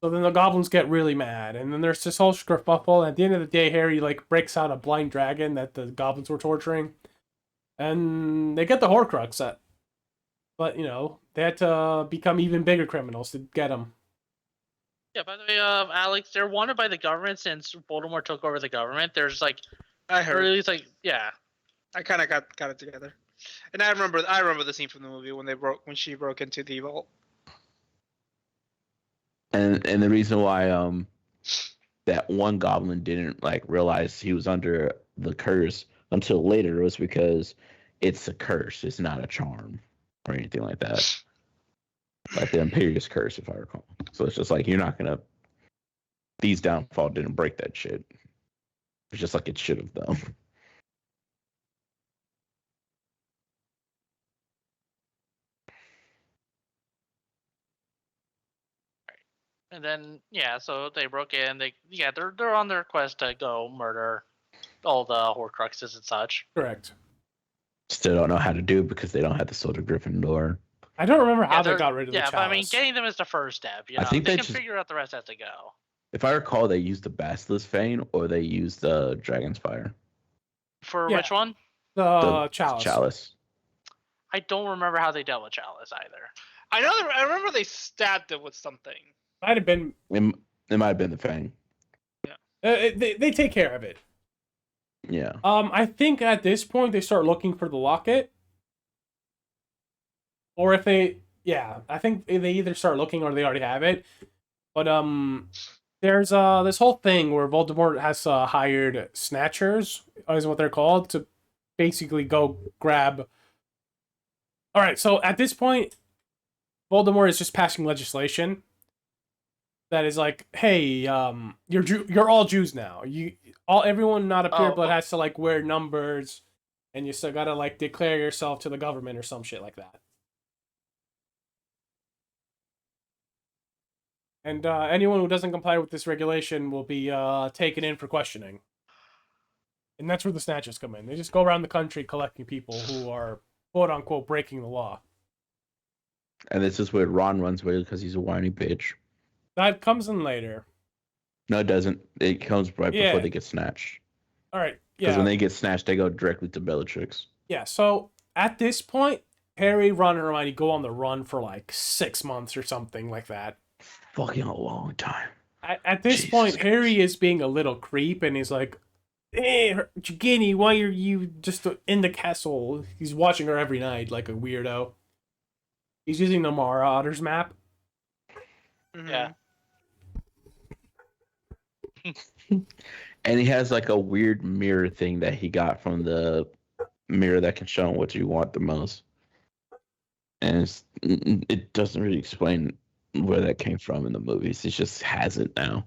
So then the goblins get really mad, and then there's this whole kerfuffle. And at the end of the day, Harry like breaks out a blind dragon that the goblins were torturing, and they get the Horcrux set. But you know they had to become even bigger criminals to get them. Yeah. By the way, Alex, they're wanted by the government since Voldemort took over the government. There's like, I or heard. at least like, yeah. I kind of got it together, and I remember the scene from the movie when she broke into the vault. And the reason why that one goblin didn't like realize he was under the curse until later was because it's a curse. It's not a charm or anything like that. Like the Imperius curse, if I recall. So it's just like you're not gonna. These Downfall didn't break that shit. It's just like it should have though. And then so they broke in. They're on their quest to go murder all the Horcruxes and such. Correct. Still don't know how to do it because they don't have the Sword of Gryffindor. I don't remember how they they're- got rid of the chalice. but I mean, getting them is the first step. You I know, think they they can just- figure out the rest as they go. If I recall, they used the Basilisk Fane or they used the Dragon's Fire. For Yeah. which one? the chalice. Chalice. I don't remember how they dealt with Chalice either. I remember they stabbed it with something. Might have been. It might have been the Fang. They take care of it. Yeah. I think at this point they start looking for the locket, or if I think they either start looking or they already have it. But there's this whole thing where Voldemort has hired snatchers, is what they're called, to basically go grab. All right, so at this point, Voldemort is just passing legislation that is like, hey, you're all Jews now. Everyone not a pureblood has to like wear numbers, and you still gotta like declare yourself to the government or some shit like that. And anyone who doesn't comply with this regulation will be taken in for questioning. And that's where the snatchers come in. They just go around the country collecting people who are quote unquote breaking the law. And this is where Ron runs away because he's a whiny bitch. That comes in later. No, it doesn't. It comes right Yeah. before they get snatched. All right. Because Yeah. when they get snatched, they go directly to Bellatrix. Yeah. So at this point, Harry, Ron, and Hermione go on the run for like 6 months or something like that. Fucking a long time. At this Jesus point, Christ. Harry is being a little creep, and he's like, "Hey, Ginny, why are you just in the castle?" He's watching her every night like a weirdo. He's using the Marauders map. Mhm. Yeah. And he has like a weird mirror thing that he got from the mirror that can show him what you want the most. And it doesn't really explain where that came from in the movies. It just has it now.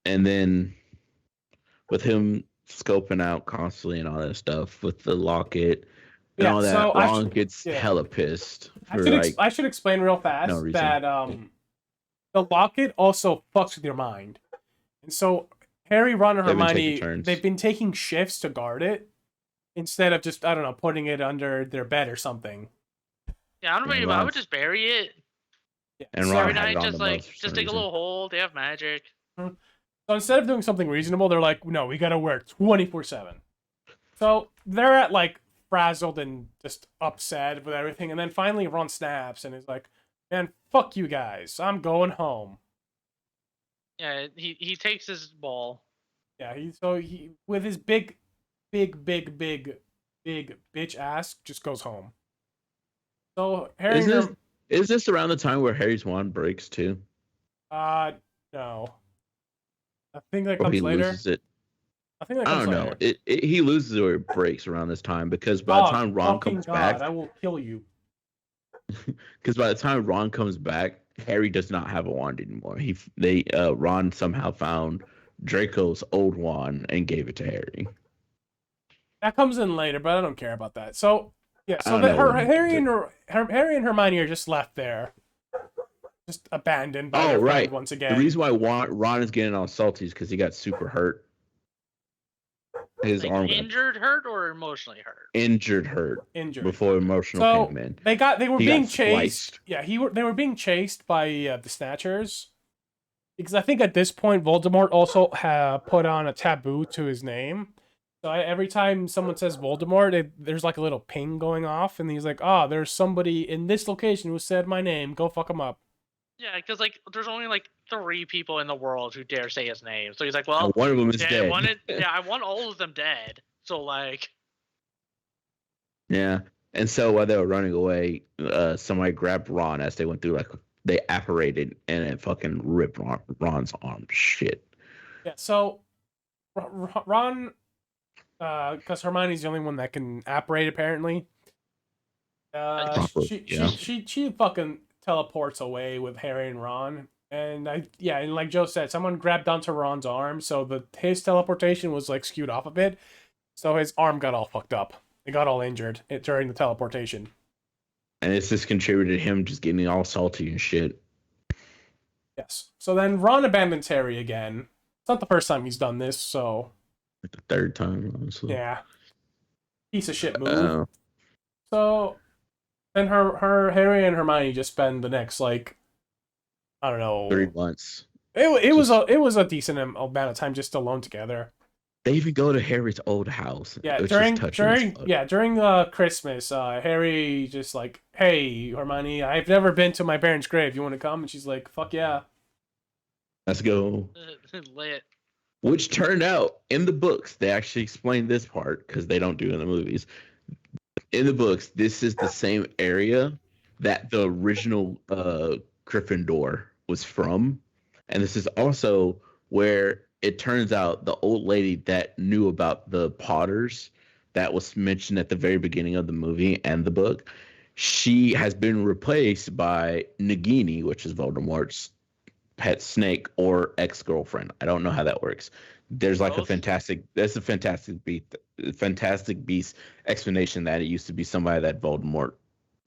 And then with him scoping out constantly and all that stuff with the locket and Yeah, all so that, Ron gets hella pissed for like I should explain real no fast reason. that the locket also fucks with your mind. And so Harry, Ron, and They've been taking Hermione, turns. they've been taking shifts to guard it instead of just, I don't know, putting it under their bed or something. Yeah, I don't Yeah, know. I would Ron's- just bury it. Yeah. And so, Ron Every had it night, on just the like most for just some dig a reason. little hole. They have magic. so instead of doing something reasonable, they're like, no, we gotta wear it 24/7. So they're at like frazzled and just upset with everything, and then finally Ron snaps and is like, man, fuck you guys. I'm going home. Yeah, he takes his ball. Yeah, he with his big bitch ass just goes home. So Harry Is this around the time where Harry's wand breaks too? no. I think that Or comes he later. loses it? I think that I comes don't later. know. He loses it or it breaks around this time because by the time Ron comes back, I will kill you. because by the time Ron comes back, Harry does not have a wand anymore. Ron somehow found Draco's old wand and gave it to Harry. That comes in later, but I don't care about that. So yeah, I so don't know what Harry and Hermione are just left there, just abandoned by their friend once The again. reason why Ron is getting all salty is because he got super hurt. His Like arm got injured, hurt, or emotionally hurt. injured Injured. before emotional So came in. they were He being got chased. spliced. Yeah, they were being chased by the Snatchers. Because I think at this point Voldemort also put on a taboo to his name. So every time someone says Voldemort, there's like a little ping going off, and he's like, there's somebody in this location who said my name. Go fuck him up. Yeah, because like there's only like 3 people in the world who dare say his name. So he's like, well, And one of them is dead. I want all of them dead. So like, Yeah. And so while they were running away, somebody grabbed Ron as they went through, like they apparated and it fucking ripped Ron's arm to shit. Yeah. So Ron, because Hermione's the only one that can apparate apparently. She fucking teleports away with Harry and Ron. And and like Joe said, someone grabbed onto Ron's arm, so his teleportation was like skewed off a bit, so his arm got all fucked up. It got all injured during the teleportation. And it's just contributed to him just getting all salty and shit. Yes. So then Ron abandons Harry again. It's not the first time he's done this, so Like the third time, honestly. yeah. Piece of shit move. So then her Harry and Hermione just spend the next like I don't know 3 months. It was a decent amount of time just alone together. They even go to Harry's old house. Yeah, which during is touching during Christmas, Harry just like, hey Hermione, I've never been to my parents' grave. You want to come? And she's like, fuck yeah. Let's go. lit. Which turned out in the books, they actually explained this part because they don't do it in the movies. In the books, this is the same area that the original Gryffindor was from, and this is also where it turns out the old lady that knew about the Potters that was mentioned at the very beginning of the movie and the book, she has been replaced by Nagini, which is Voldemort's pet snake or ex-girlfriend. I don't know how that works. There's like a fantastic beast explanation that it used to be somebody that Voldemort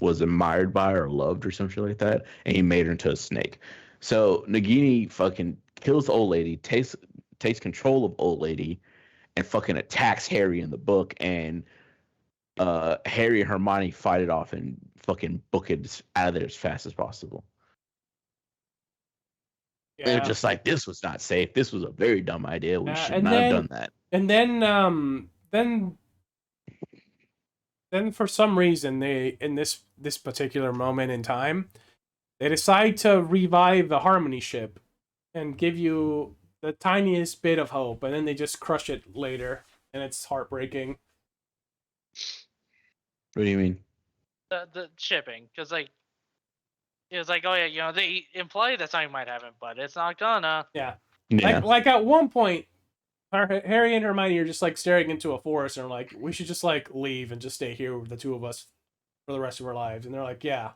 was admired by or loved or something like that, and he made her into a snake. So Nagini fucking kills the old lady, takes control of old lady, and fucking attacks Harry in the book, and Harry and Hermione fight it off and fucking book it out of there as fast as possible. Yeah. They're just like, this was not safe. This was a very dumb idea. We should not have done that. And then for some reason they in this particular moment in time, they decide to revive the Harmony ship and give you the tiniest bit of hope, and then they just crush it later, and it's heartbreaking. What do you mean? The shipping, because like it was like, oh yeah, they imply that something might happen, but it's not gonna. Yeah. Yeah. Like at one point, Harry and Hermione are just like staring into a forest and are like, we should just like leave and just stay here with the two of us for the rest of our lives. And they're like, yeah.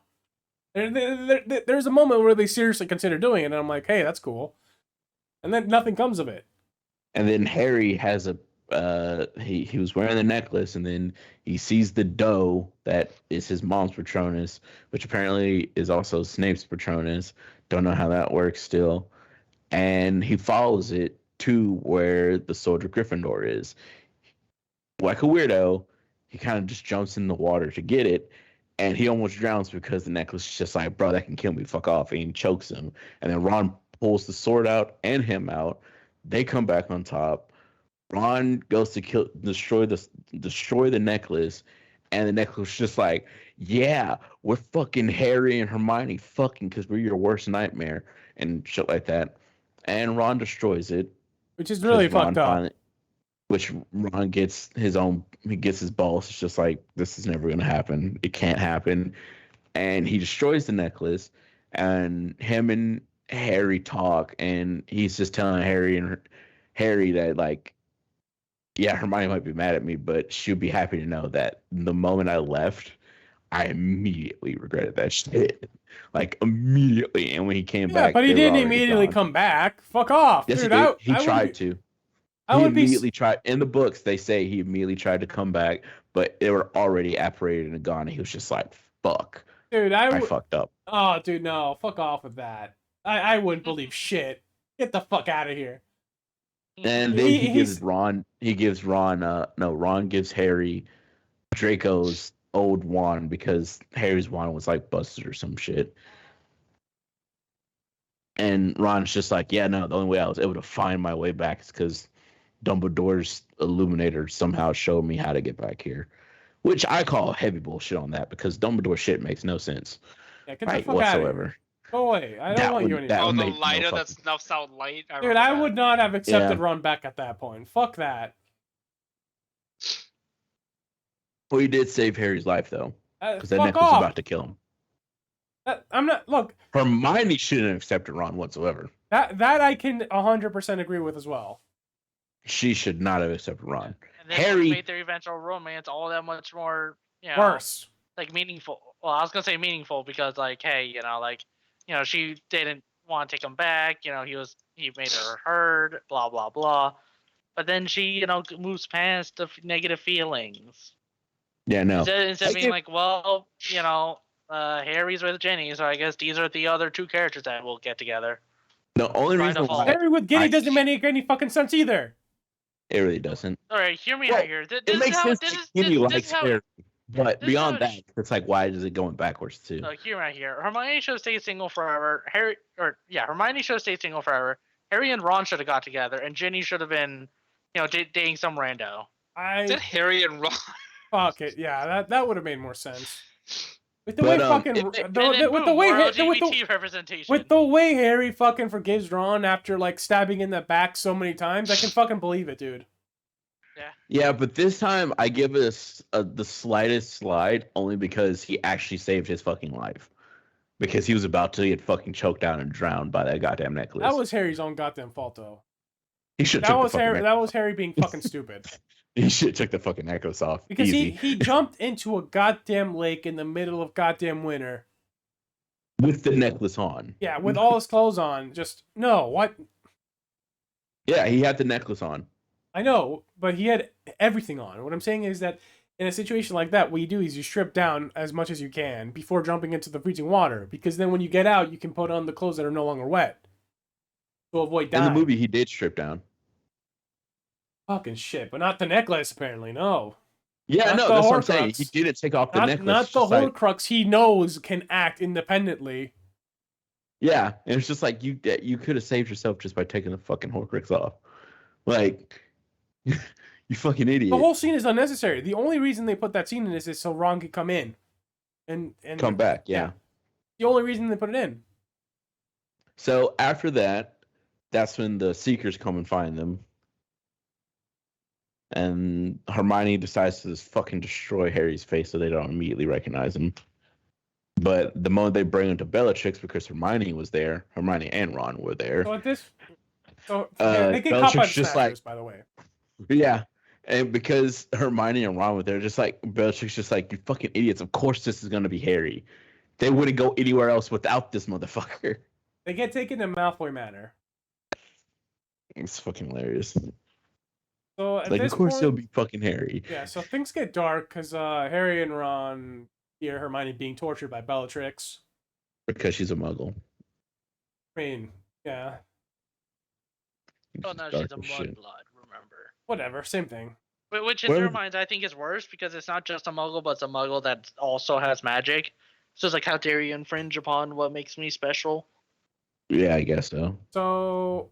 There's a moment where they seriously consider doing it, and I'm like, hey, that's cool. And then nothing comes of it. And then Harry has a he was wearing the necklace, and then he sees the doe that is his mom's Patronus, which apparently is also Snape's Patronus. Don't know how that works still. And he follows it to where the Soldier Gryffindor is. Like a weirdo, he kind of just jumps in the water to get it, and he almost drowns because the necklace is just like, bro, that can kill me, fuck off, and he chokes him. And then Ron pulls the sword out and him out. They come back on top. Ron goes to destroy the necklace, and the necklace is just like, yeah, we're fucking Harry and Hermione fucking because we're your worst nightmare and shit like that. And Ron destroys it, Which is really fucked up. which Ron gets he gets his balls. It's just like, this is never gonna happen. It can't happen. And he destroys the necklace, and him and Harry talk, and he's just telling Harry that, like, yeah, Hermione might be mad at me, but she'll be happy to know that the moment I left, I immediately regretted that shit. Like, immediately. And when he came back, but he they were didn't already immediately gone. come back. Fuck off. Yes, Dude, he did. He I would tried be- to. I He would be. immediately tried. In the books, they say he immediately tried to come back, but they were already apparated and gone. And he was just like, fuck, Dude, I fucked up. Oh, dude, no. Fuck off with that. I wouldn't believe shit. Get the fuck out of here. And then Ron gives Harry Draco's old wand because Harry's wand was like busted or some shit. And Ron's just like, yeah, no, the only way I was able to find my way back is because Dumbledore's Illuminator somehow showed me how to get back here. Which I call heavy bullshit on that, because Dumbledore shit makes no sense. Yeah, get the fuck out of here. Whatsoever. Go away. I don't want you anymore. That Oh, would the make no lighter that fucking- snuffs out light. Dude, I remember would that. not have accepted Yeah. Ron back at that point. Fuck that. Well, he did save Harry's life, though, because that Fuck necklace was off. about to kill him. I'm not. Look, Hermione shouldn't have accepted Ron whatsoever. that I can 100% agree with as well. She should not have accepted Ron. And then Harry- made their eventual romance all that much more, Worse. like meaningful. Well, I was gonna say meaningful because, like, hey, she didn't want to take him back. He made her heard, blah blah blah. But then she, moves past the negative feelings. Yeah, no. Instead I of being give- like, well, Harry's with Ginny, so I guess these are the other two characters that will get together. The only Trying reason to fall. why Harry with Giddy I- doesn't make any fucking sense either. it really doesn't. All right, hear me Well, out here. This It is makes how, sense this that is, Ginny this, this likes is how, Harry, but this is beyond how that, it it's like, why is it going backwards too? hear me out here. Hermione should have stayed single forever. Hermione should have stayed single forever. Harry and Ron should have got together, and Ginny should have been, dating some rando. Is it Harry and Ron? Fuck it. Yeah, that would have made more sense. With the But, way fucking it- And then with the boom, way more with LGBT representation. the way Harry fucking forgives Ron after like stabbing in the back so many times, I can fucking believe it, dude. Yeah, but this time I give us the slightest slide only because he actually saved his fucking life. Because he was about to get fucking choked out and drowned by that goddamn necklace. That was Harry's own goddamn fault, though. he should That was Harry being fucking stupid. He should have took the fucking necklace off. Because Easy. he jumped into a goddamn lake in the middle of goddamn winter. With the necklace on. Yeah, with all his clothes on. Just no, what? Yeah, he had the necklace on. I know, but he had everything on. What I'm saying is that in a situation like that, what you do is you strip down as much as you can before jumping into the freezing water, because then when you get out, you can put on the clothes that are no longer wet to avoid dying. In the movie, he did strip down. Fucking shit, but not the necklace. Apparently, no. Yeah, Not no, the that's what I'm saying. Horcrux. He didn't take off the necklace. Not It's the just like- Horcrux. He knows can act independently. Yeah, and it's just like you could have saved yourself just by taking the fucking Horcrux off. Like, you fucking idiot. The whole scene is unnecessary. The only reason they put that scene in is so Ron could come in, and Come back, yeah. The only reason they put it in. So after that, that's when the Seekers come and find them. And Hermione decides to just fucking destroy Harry's face so they don't immediately recognize him. But the moment they bring him to Bellatrix, because Hermione was there, Hermione and Ron were there. So at this, they get caught by the just Snatchers, like, by the way. yeah. And because Hermione and Ron were there, just like Bellatrix, just like, you fucking idiots. Of course, this is gonna be Harry. They wouldn't go anywhere else without this motherfucker. They get taken to Malfoy Manor. It's fucking hilarious. So at Like, this of course, point, it'll be fucking Harry. yeah. So things get dark because Harry and Ron hear Hermione being tortured by Bellatrix. Because she's a Muggle. I mean, yeah, Oh no, Dark she's a as shit. mudblood. Remember. whatever, same thing. Which in Well- their minds, I think is worse because it's not just a Muggle, but it's a Muggle that also has magic. So it's like, how dare you infringe upon what makes me special? Yeah, I guess so. So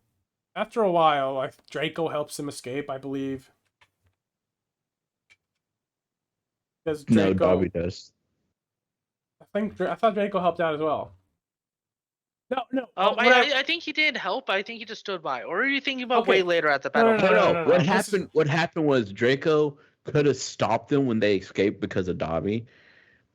after a while, like Draco helps him escape, I believe. Because No, Draco, Dobby does. I thought Draco helped out as well. No. I think he did help. I think he just stood by. Or are you thinking about Okay. way later at the No, battle? no. What This happened? is- What happened was Draco could have stopped them when they escaped because of Dobby,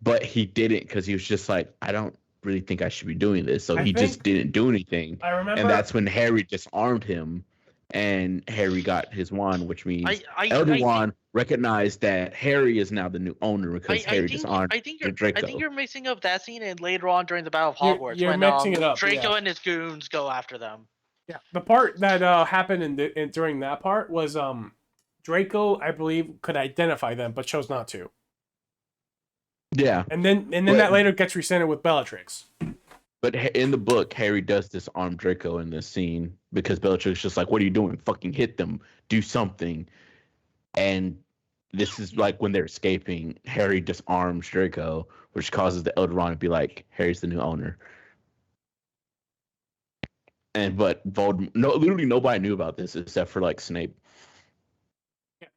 but he didn't because he was just like, I don't really think I should be doing this, so I he just think- didn't do anything. I remember. And that's when Harry disarmed him, and Harry got his wand, which means Elder Wand recognized that Harry is now the new owner because Harry disarmed I think Draco. you're mixing up that scene and later on during the Battle of You're- Hogwarts you're when mixing it up, Draco yeah. and his goons go after them. Yeah, the part that happened during that part was Draco, I believe, could identify them but chose not to, Yeah, and then But- that later gets rescinded with Bellatrix. but in the book, Harry does disarm Draco in this scene because Bellatrix is just like, "What are you doing? Fucking hit them! Do something!" And this is like when they're escaping. Harry disarms Draco, which causes the Elder Wand to be like, "Harry's the new owner." But Voldemort, literally nobody knew about this except for like Snape.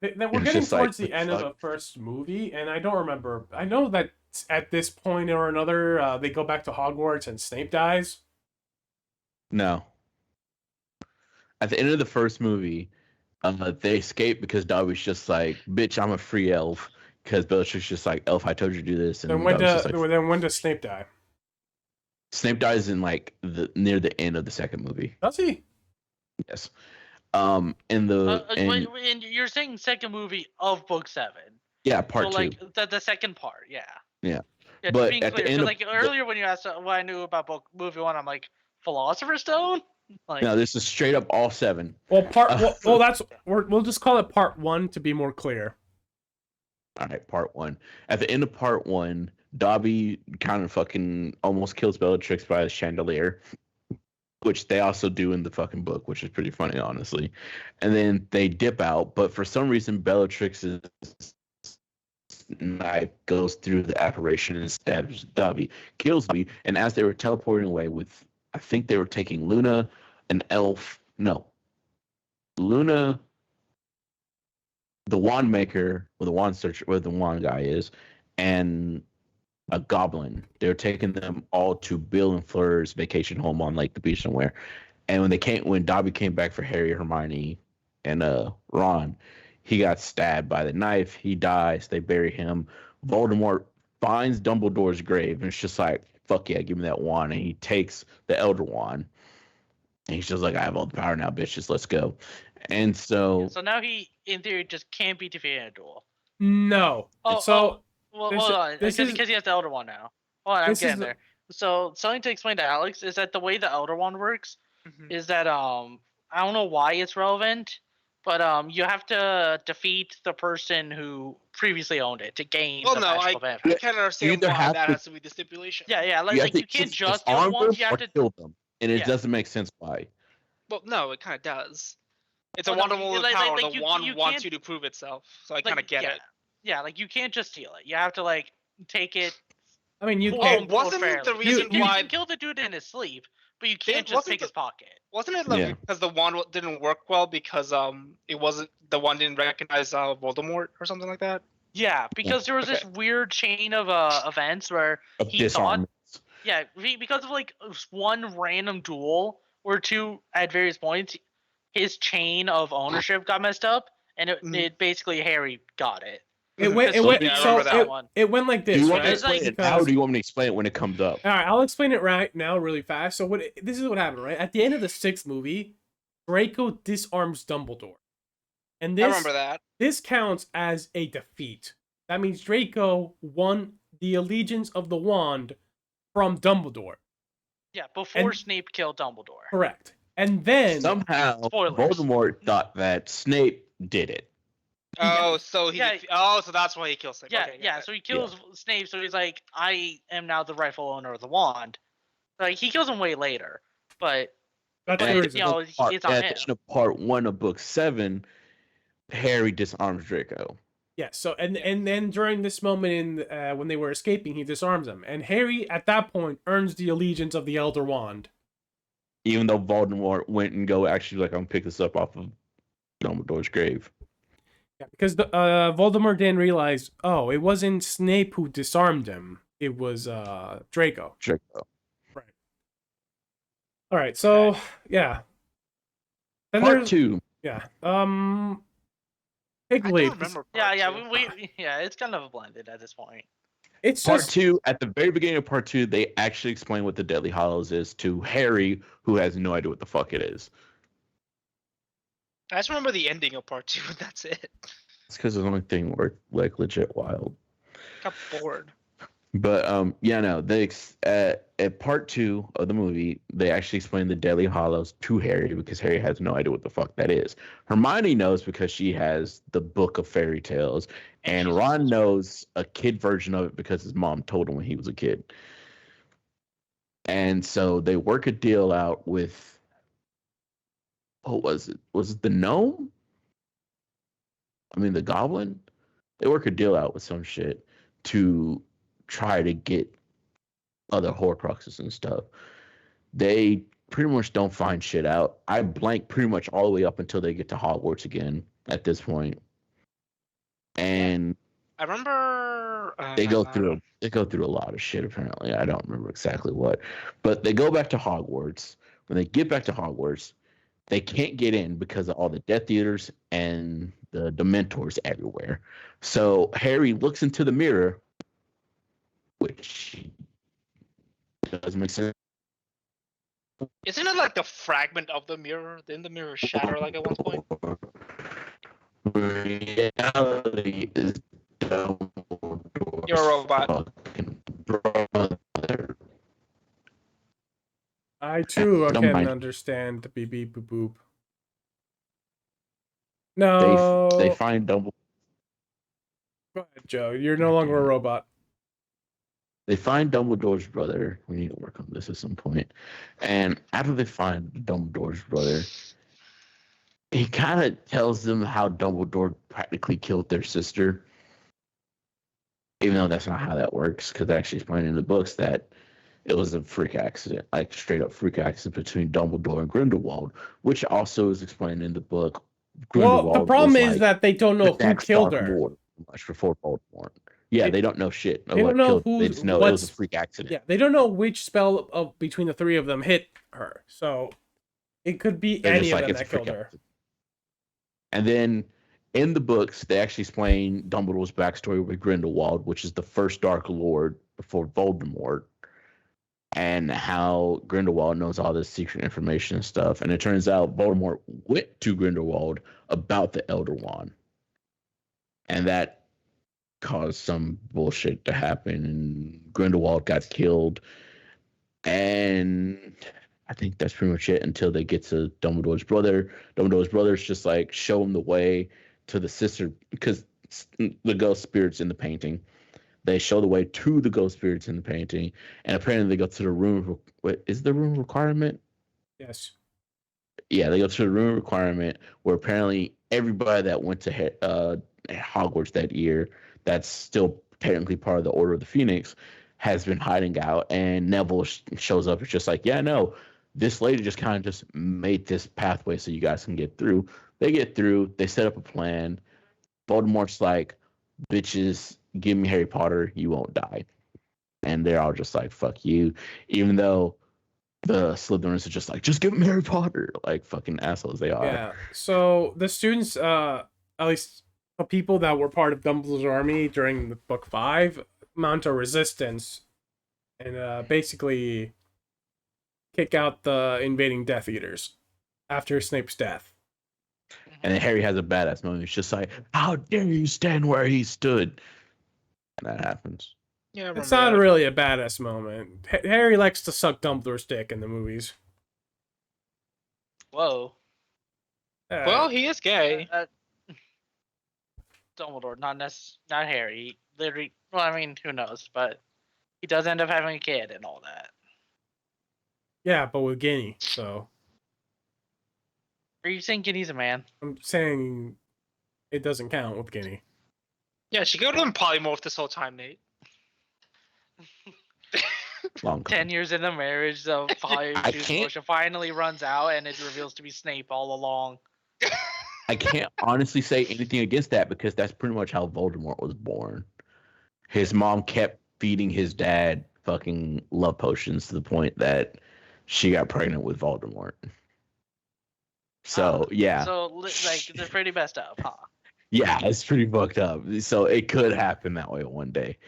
Then we're It's getting just like, towards the what the end of fuck? the first movie, and I don't remember. I know that at this point or another, they go back to Hogwarts and Snape dies. No. At the end of the first movie, they escape because Dobby's just like, "Bitch, I'm a free elf." Because Bellatrix is just like, "Elf, I told you to do this." And Then when Dobby's just like, when does Snape die? Snape dies in like near the end of the second movie. Does he? Yes. In the And you're saying second movie of book 7. yeah, part So, two. like the second part, yeah. Yeah. Yeah, But just being at the clear, end 'cause, of like earlier when you asked what I knew about movie 1, I'm like, Philosopher's Stone? Like, No, this is straight up all 7. Well, we'll just call it part 1 to be more clear. All right, part 1. At the end of part 1, Dobby kind of fucking almost kills Bellatrix by a chandelier, which they also do in the fucking book, which is pretty funny, honestly. And then they dip out, but for some reason, Bellatrix's knife goes through the apparition and stabs Dobby, kills Dobby. And as they were teleporting away with, I think they were taking Luna, an elf, no, Luna, the wand maker, or the wand searcher, where the wand guy is, and a goblin. They were taking them all to Bill and Fleur's vacation home on like the beach somewhere. And when Dobby came back for Harry, Hermione, and Ron, he got stabbed by the knife. He dies. They bury him. Voldemort finds Dumbledore's grave and it's just like, "Fuck yeah, give me that wand." And he takes the Elder Wand. And he's just like, "I have all the power now, bitches. Let's go." And so so now he, in theory, just can't be defeated in a duel. No. Well, Well, this hold is- on, this because is- he has the Elder Wand now. Hold on, I'm this is getting the- there. So something to explain to Alex is that the way the Elder Wand works Mhm. is that I don't know why it's relevant, but you have to defeat the person who previously owned it to gain Well, the no, magical benefit. I can't understand either why have that to- has to be the stipulation. Yeah, like, you, like have you can't to just kill disarm one. them You have or to. kill them. And it Yeah. doesn't make sense why. Well, no, it kind of does. It's Well, a no, wonderful like- power. like The you wand wants can't- you to prove itself, so I Like, kind of get yeah, it. Yeah, like you can't just steal it. You have to like take it. I mean, you quote can. unquote, wasn't it the fairly. reason you why- can kill the dude in his sleep, but you can't just wasn't take his pocket? Wasn't it like Yeah. because the wand didn't work well because it wasn't the wand didn't recognize Voldemort or something like that? Yeah, because there was this weird chain of events where Of he disarm. because of like one random duel or two at various points, his chain of ownership got messed up, and Mhm. it basically Harry got it. It went. It Because went. Yeah, I So remember that it, one. it went like Do this, you want to right? It's like- explain it now, or do you want me to explain it when it comes up? All right, I'll explain it right now, really fast. So this is what happened, right? At the end of the 6th movie, Draco disarms Dumbledore, and I remember that. this counts as a defeat. That means Draco won the allegiance of the wand from Dumbledore. Yeah, before And- Snape killed Dumbledore. Correct. And then Somehow, Spoilers. Voldemort thought that Snape did it. Oh, so he. Yeah. So that's why he kills Snape. Yeah, Okay, yeah. So he kills Snape. So he's like, I am now the rightful owner of the wand. Like he kills him way later, but that's And the at reason. the end of part- it's on at him. the end of part 1 of book 7, Harry disarms Draco. Yeah. So and then during this moment in when they were escaping, he disarms them, and Harry at that point earns the allegiance of the Elder Wand. Even though Voldemort went and actually, like, I'm gonna pick this up off of Dumbledore's grave. Yeah, because Voldemort didn't realize. Oh, it wasn't Snape who disarmed him. It was Draco. Draco. All right. So yeah. Then Part there's 2. yeah. I Piglet. don't remember. Yeah, part yeah. two. We yeah. It's kind of blended at this point. It's Part just 2, at the very beginning of part 2, they actually explain what the Deadly Hallows is to Harry, who has no idea what the fuck it is. I just remember the ending of part 2. And that's it. It's because it's the only thing worth, like, legit wild. Got bored. But yeah, no, at part 2 of the movie, they actually explain the Deadly Hallows to Harry because Harry has no idea what the fuck that is. Hermione knows because she has the book of fairy tales, and Ron knows a kid version of it because his mom told him when he was a kid. And so they work a deal out with, what was it? Was it the gnome? I mean, the goblin? They work a deal out with some shit to try to get other Horcruxes and stuff. They pretty much don't find shit out. I blank pretty much all the way up until they get to Hogwarts again at this point. And I remember. they go through a lot of shit apparently. I don't remember exactly what. But they go back to Hogwarts. When they get back to Hogwarts, they can't get in because of all the Death Eaters and the Dementors everywhere. So Harry looks into the mirror, which doesn't make sense. Isn't it like the fragment of the mirror? Didn't the mirror shatter like at one point? Reality is Dumbledore's You're a robot. fucking brother. I too Don't can mind. understand the beep beep boop boop. No, They find Dumbledore. Go ahead, Joe. You're no longer a robot. They find Dumbledore's brother. We need to work on this at some point. And after they find Dumbledore's brother, he kind of tells them how Dumbledore practically killed their sister. Even though that's not how that works, because they actually explained in the books that it was a freak accident, like straight up freak accident between Dumbledore and Grindelwald, which also is explained in the book. Well, the problem was is like that they don't know the who next killed Dark her. Lord much before Voldemort. Yeah, They- they don't know shit. they don't know They who's- just know it was a what's- freak accident. Yeah, they don't know which spell of between the three of them hit her. So it could be They're any just of like, them it's a that freak killed her. accident. And then in the books, they actually explain Dumbledore's backstory with Grindelwald, which is the first Dark Lord before Voldemort, and how Grindelwald knows all this secret information and stuff. And it turns out Voldemort went to Grindelwald about the Elder Wand, and that caused some bullshit to happen, and Grindelwald got killed. And I think that's pretty much it until they get to Dumbledore's brother. Dumbledore's brother's just like show him the way to the sister, because the ghost spirits in the painting. They show the way to the ghost spirits in the painting, and apparently they go to the room. What is the room requirement? Yes. Yeah, they go to the room requirement where apparently everybody that went to Hogwarts that year, that's still technically part of the Order of the Phoenix, has been hiding out. And Neville shows up. It's just like, yeah, no, this lady just kind of just made this pathway so you guys can get through. They get through. They set up a plan. Voldemort's like, bitches, give me Harry Potter, you won't die. And they're all just like, fuck you. Even though the Slytherins are just like, just give him Harry Potter. Like fucking assholes they are. Yeah. So the students, at least the people that were part of Dumbledore's army during the book 5 mount a resistance and basically kick out the invading Death Eaters after Snape's death. And then Harry has a badass moment. It's just like, how dare you stand where he stood? And that happens. Yeah, I remember It's not that. really a badass moment. Harry likes to suck Dumbledore's dick in the movies. Whoa. Well, he is gay. Dumbledore, not Harry. Literally, well, I mean, who knows? But he does end up having a kid and all that. yeah, but with Ginny. So Are you saying Ginny's a man? I'm saying it doesn't count with Ginny. Yeah, she could have been polymorph this whole time, Nate. Long 10 years in the marriage, the fire I juice can't- potion finally runs out, and it reveals to be Snape all along. I can't honestly say anything against that because that's pretty much how Voldemort was born. His mom kept feeding his dad fucking love potions to the point that she got pregnant with Voldemort. So yeah, So like they're pretty messed up, huh? yeah, it's pretty fucked up. So it could happen that way one day.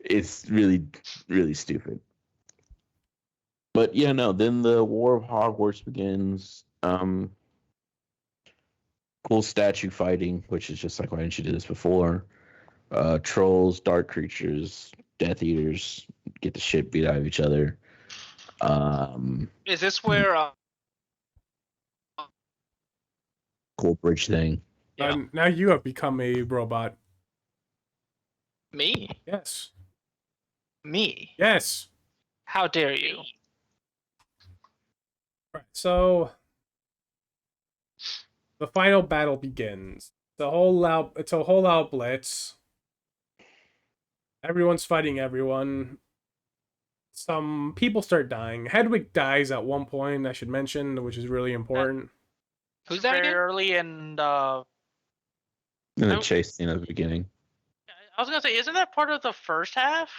It's really, really stupid. But yeah, no. Then the War of Hogwarts begins. Cool statue fighting, which is just like, why didn't you do this before? Trolls, dark creatures, Death Eaters get the shit beat out of each other. Is this where? Cool bridge thing. Yeah. Now you have become a robot. Me? Yes. Me? Yes. How dare you? Right. So the final battle begins. It's a whole out blitz. Everyone's fighting everyone. Some people start dying. Hedwig dies at one point, I should mention, which is really important. Who's that Very again? early and In the Oh. chase scene at the beginning. I was gonna say, isn't that part of the first half?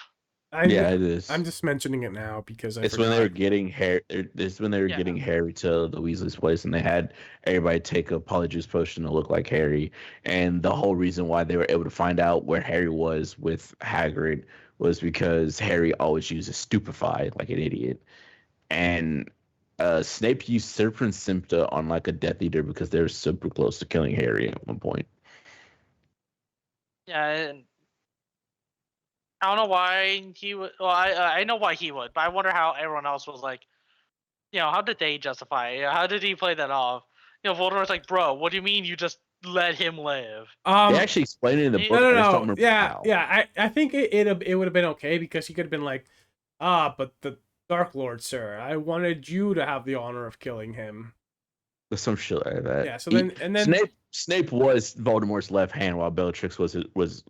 Yeah, it is. I'm just mentioning it now because It's when they were forgot. getting Harry. It's when they were Yeah. getting Harry to the Weasley's place, and they had everybody take a Polyjuice potion to look like Harry. And the whole reason why they were able to find out where Harry was with Hagrid was because Harry always uses Stupefy like an idiot, and Snape used Serpent Sympta on like a Death Eater because they were super close to killing Harry at one point. Yeah. And I don't know why he would. Well, I know why he would, but I wonder how everyone else was like. How did they justify it? How did he play that off? Voldemort's like, bro, what do you mean you just let him live? They actually explain it in the No, book. No, I just don't no. remember Yeah, how. yeah. I think it would have been okay because he could have been like, but the Dark Lord, sir, I wanted you to have the honor of killing him. There's some shit like that. Yeah. So then Snape was Voldemort's left hand while Bellatrix was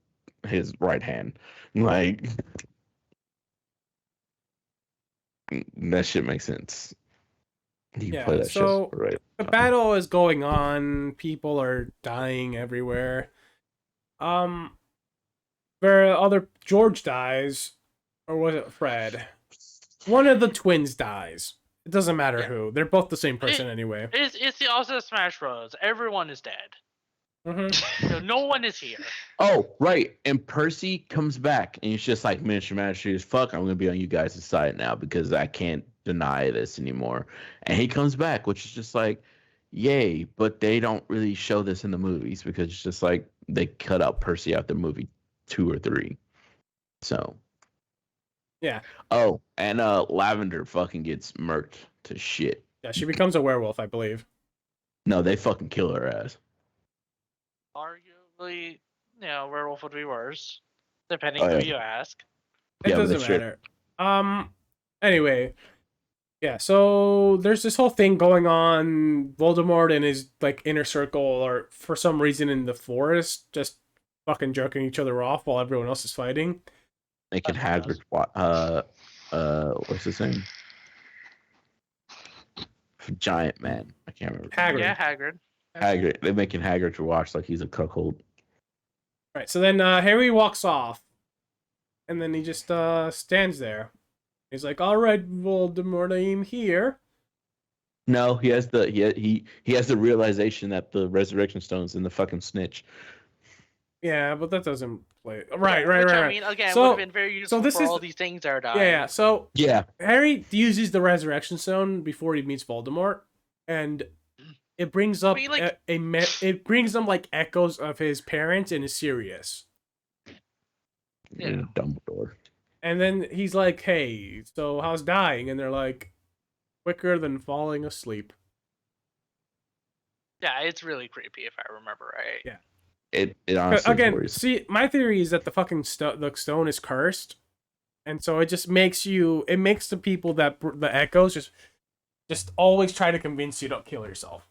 his right hand. Like that shit makes sense. You Yeah, play that so shit right. the battle is going on. People are dying everywhere. Where other George dies, or was it Fred? One of the twins dies. It doesn't matter Yeah. who. They're both the same person anyway. It's the opposite of Smash Bros. Everyone is dead. No one is here. Oh, right. And Percy comes back and he's just like, Miniature Magistrates, fuck, I'm gonna be on you guys' side now because I can't deny this anymore. And he comes back, which is just like, yay, but they don't really show this in the movies because it's just like they cut out Percy out the movie 2 or 3. So Yeah. Oh, and Lavender fucking gets murked to shit. Yeah, she becomes a werewolf, I believe. No, they fucking kill her ass. Arguably, werewolf would be worse, depending Oh, who yeah. you ask. It Yeah, but doesn't that's true. matter. Anyway, yeah. So there's this whole thing going on. Voldemort and his like inner circle are for some reason in the forest, just fucking jerking each other off while everyone else is fighting. Making That's what Hagrid, what's his name? Giant man. I can't remember. Hagrid. Yeah, Hagrid. Hagrid. They're making Hagrid to watch like he's a cuckold. Right. So then Harry walks off, and then he just stands there. He's like, "All right, Voldemort, I'm here." No, he has the he has the realization that the resurrection stone's in the fucking snitch. Yeah, but that doesn't play. Yeah, Right. Which I right. mean, again, So- would have been very useful this for is- all these things that are dying. Yeah. So Yeah, Harry uses the Resurrection Stone before he meets Voldemort, and it brings up mean, like- it brings them like echoes of his parents and is Sirius. Yeah. Dumbledore. And then he's like, "Hey, so how's dying?" And they're like, "Quicker than falling asleep." Yeah, it's really creepy if I remember right. Yeah. It honestly Again, worries. see, my theory is that the fucking the stone is cursed, and so it just makes the people that the echoes just always try to convince you to kill yourself.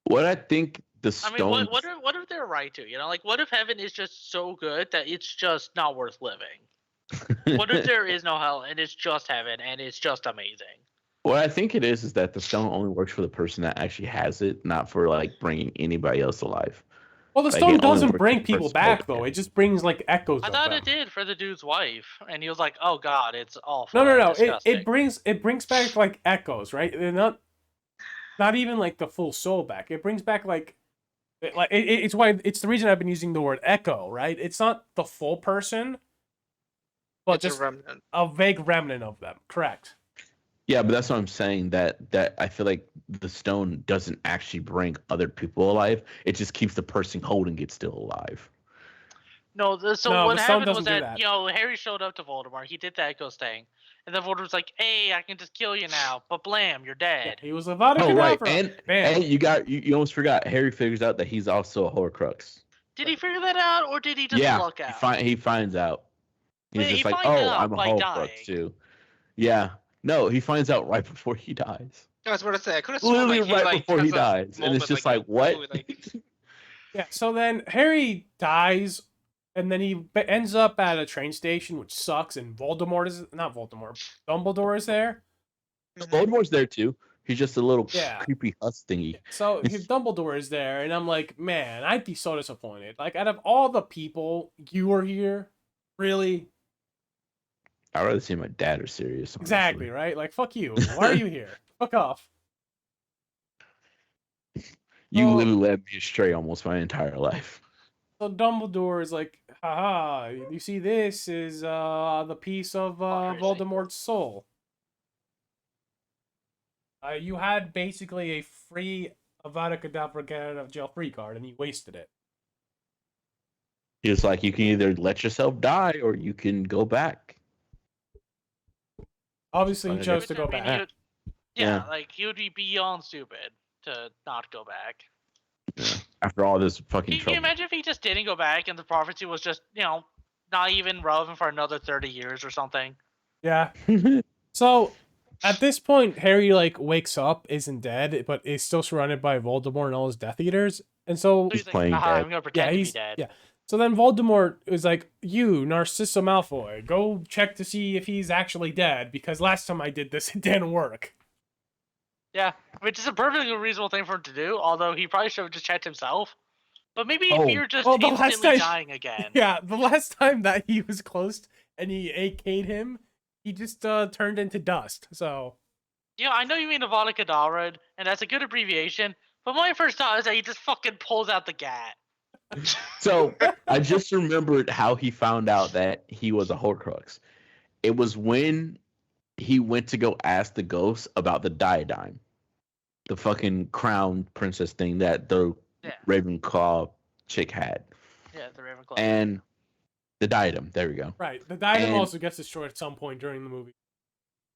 What I think the I mean, stone. what if they're right to? You know, like what if heaven is just so good that it's just not worth living? What if there is no hell and it's just heaven and it's just amazing? What I think it is that the stone only works for the person that actually has it, not for like bringing anybody else alive. Well, the Like, stone it only doesn't works bring for the people person back holding though. it. It just brings like echoes. I of thought them. it did for the dude's wife, and he was like, "Oh God, it's awful." No. and disgusting." It brings back like echoes, right? They're not even like the full soul back. It brings back it's why it's the reason I've been using the word echo, right? It's not the full person, but It's a just remnant. a vague remnant of them. Correct. Yeah, but that's what I'm saying. That I feel like the stone doesn't actually bring other people alive. It just keeps the person holding it still alive. No, so No, what the stone happened was doesn't do that, that. Harry showed up to Voldemort. He did the Echoes thing, and then Voldemort's like, "Hey, I can just kill you now," but blam, you're Yeah, dead. he was Avada Oh right, Kedavra. Bam. and you almost forgot. Harry figures out that he's also a Horcrux. Did he figure that out, or did he just Yeah, luck out? he finds out. He's Wait, just he like, finds oh, out I'm a by Horcrux dying. too. Yeah, no, he finds out right before he dies. I was about to say I could have sworn Literally like, right he, before he has a dies, and moment, it's just like, like what? ooh, like- Yeah, so then Harry dies, and then he ends up at a train station, which sucks, and Dumbledore is there. Voldemort's there too. He's just a little Yeah. creepy husk thingy. So Dumbledore is there, and I'm like, man, I'd be so disappointed. Like, out of all the people, you were here? Really? I'd rather see my dad or Sirius. Honestly. Exactly, right? Like, fuck you. Why are you here? Fuck off. You Oh. literally led me astray almost my entire life. So Dumbledore is like, haha, you see this is the piece of crazy. Voldemort's soul. You had basically a free Avada Kedavra get out of jail free card, and you wasted it. He was like, you can either let yourself die or you can go back. Obviously, he Which, chose to go I mean, back. Yeah. like he would be beyond stupid to not go back. Yeah. After all this fucking Can you trouble. imagine if he just didn't go back and the prophecy was just, not even relevant for another 30 years or something? Yeah. So at this point, Harry wakes up, isn't dead, but is still surrounded by Voldemort and all his Death Eaters, and so He's playing "Haha, dead. I'm gonna pretend to be he's dead." yeah. So then Voldemort is like, "You, Narcissa Malfoy, go check to see if he's actually dead, because last time I did this, it didn't work." Yeah, which is a perfectly reasonable thing for him to do. Although he probably should have just checked himself. But maybe Oh. if you're just Well, the last instantly time- dying again. Yeah, the last time that he was close and he AK'd him, he just turned into dust. So I know you mean Avada Kedavra, and that's a good abbreviation. But my first thought is that he just fucking pulls out the gat. So I just remembered how he found out that he was a Horcrux. It was when he went to go ask the ghost about the diadem, the fucking crown princess thing that the Yeah. Ravenclaw chick had, Yeah, the Ravenclaw. and the diadem. There we go. right, the diadem And- also gets destroyed at some point during the movie.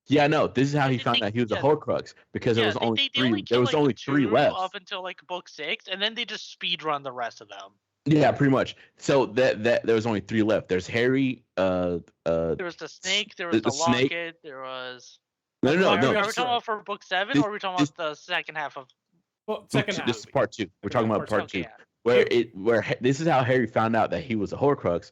Yeah, no, this is how he They- found they- out he was a yeah. Horcrux because there was they- only they three. There killed, was only three two left. up until book 6, and then they just speed run the rest of them. Yeah, pretty much. So that there was only three left. There's Harry. There was the snake. There was the the snake. locket. There was. No, Are no, we no. Are we Sure. talking about for book 7, This- or are we talking about the second half of? Well, second half. This is part two. We're talking about part two. Okay, yeah. This is how Harry found out that he was a Horcrux,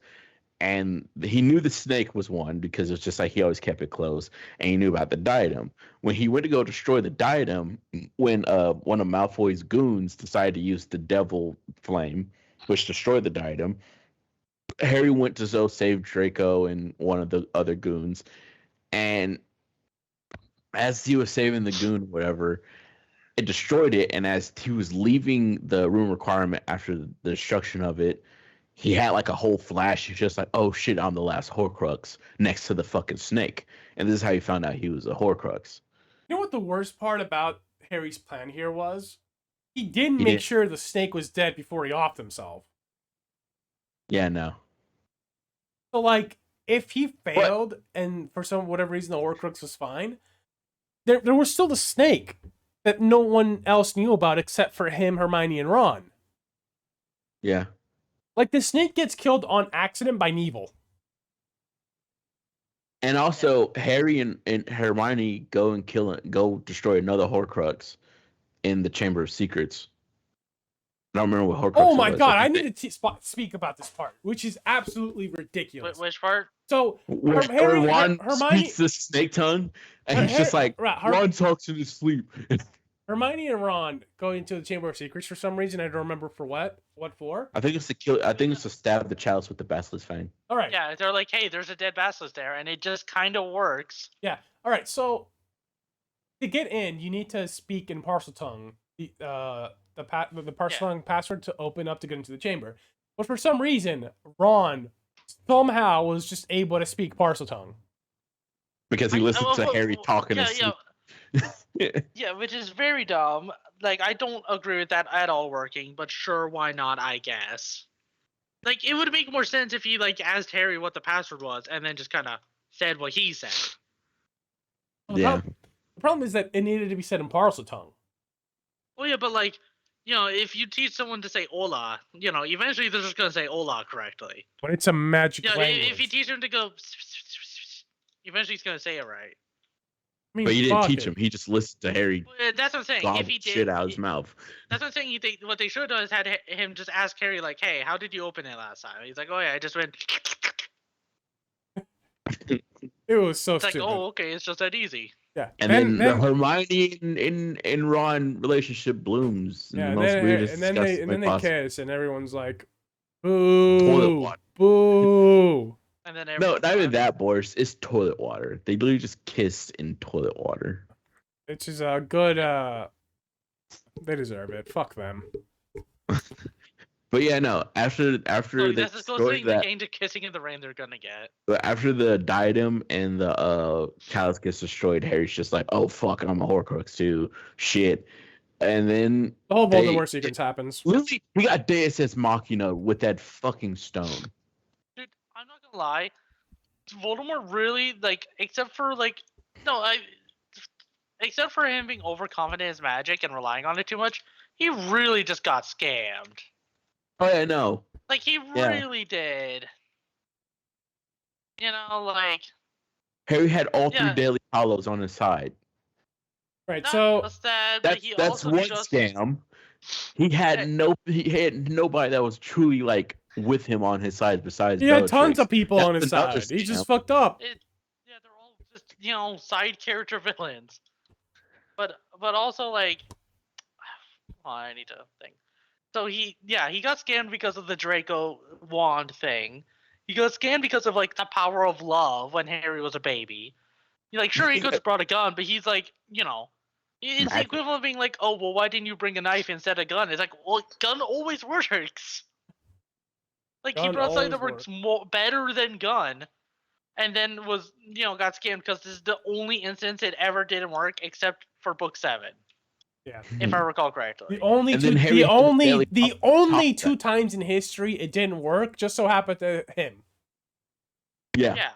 and he knew the snake was one because it's just like he always kept it close, and he knew about the diadem. When he went to go destroy the diadem, when one of Malfoy's goons decided to use the Devil Flame, which destroyed the diadem, Harry went to go save Draco and one of the other goons, and as he was saving the goon, whatever, it destroyed it. And as he was leaving the room requirement after the destruction of it, he had like a whole flash. He's just like, oh shit, I'm the last Horcrux next to the fucking snake. And this is how he found out he was a Horcrux. You know what the worst part about Harry's plan here was? He didn't He make did. sure the snake was dead before he offed himself. Yeah, no. So, like, if he failed and for some whatever reason the Horcrux was fine, there was still the snake that no one else knew about except for him, Hermione, and Ron. Yeah. Like, the snake gets killed on accident by Neville. And also, Harry and Hermione go destroy another Horcrux in the Chamber of Secrets. I don't remember what Horcrux. Oh my it was. god, I need to speak about this part, which is absolutely ridiculous. Which part? So, Where Ron Hermione, speaks the snake tongue, and he's just like, Ron talks in his sleep. Hermione and Ron go into the Chamber of Secrets for some reason. I don't remember for what. What for? I think it's to kill. I think it's to stab the chalice with the basilisk fang. All right. Yeah, they're like, hey, there's a dead basilisk there, and it just kind of works. Yeah. All right. So to get in, you need to speak in parcel tongue. The parcel tongue password to open up to get into the chamber. But for some reason, Ron somehow was just able to speak parcel tongue. Because he listened to Harry talking in sleep. Yeah, which is very dumb. Like, I don't agree with that at all working, but sure, why not, I guess. Like, it would make more sense if he, like, asked Harry what the password was and then just kind of said what he said. Yeah. The problem is that it needed to be said in parcel tongue. Well, yeah, but, like, you know, if you teach someone to say hola, you know, eventually they're just going to say hola correctly. But it's a magic language. If you teach him to go, eventually he's going to say it right. I mean, But you didn't teach him. He just listened to Harry. Well, that's what I'm saying. If he did shit out of his mouth. That's what I'm saying. What they should have done is had him just ask Harry, like, "Hey, how did you open it last time?" He's like, "Oh yeah, I just went." It was so It's like, stupid. oh, okay, it's just that easy. Yeah. And then the Hermione and Ron relationship blooms in the most weirdest, and then they possible. kiss, and everyone's like, "Boo, Toilet water. boo." And then No, not even that, Boris. It's toilet water. They literally just kissed in toilet water. Which is a good. They deserve it. Fuck them. But yeah, no. After they that's the closest thing they came to kissing in the rain they're gonna get. after the diadem and the chalice gets destroyed, Harry's just like, "Oh fuck, I'm a Horcrux too." Shit. And then The whole Voldemort sequence happens. literally we got Deus Ex Machina with that fucking stone. Dude, I'm not gonna lie. Voldemort really, like, except for him being overconfident in his magic and relying on it too much, he really just got scammed. Oh yeah, no. Like, he really did. You know, like... Harry had all three Daily Hollows on his side. Right. Not So just that, that's also one scam. He had nobody that was truly like with him on his side besides. he had tons Bellatrix. of people That's on his another side. He scam. just fucked up. Yeah, they're all just, you know, side character villains. But also, like... Oh, I need to think. So he got scammed because of the Draco wand thing. He got scammed because of, like, the power of love when Harry was a baby. Like, sure, he could have brought a gun, but he's like, you know, it's the equivalent of being like, oh, well, why didn't you bring a knife instead of a gun? It's like, well, gun always works. Like, he brought something that works better than gun, and then was, you know, got scammed because this is the only instance it ever didn't work except for book 7. Yeah. If I recall correctly. The only And two, then Harry the only top two that. times in history it didn't work just so happened to him. Yeah. Yeah.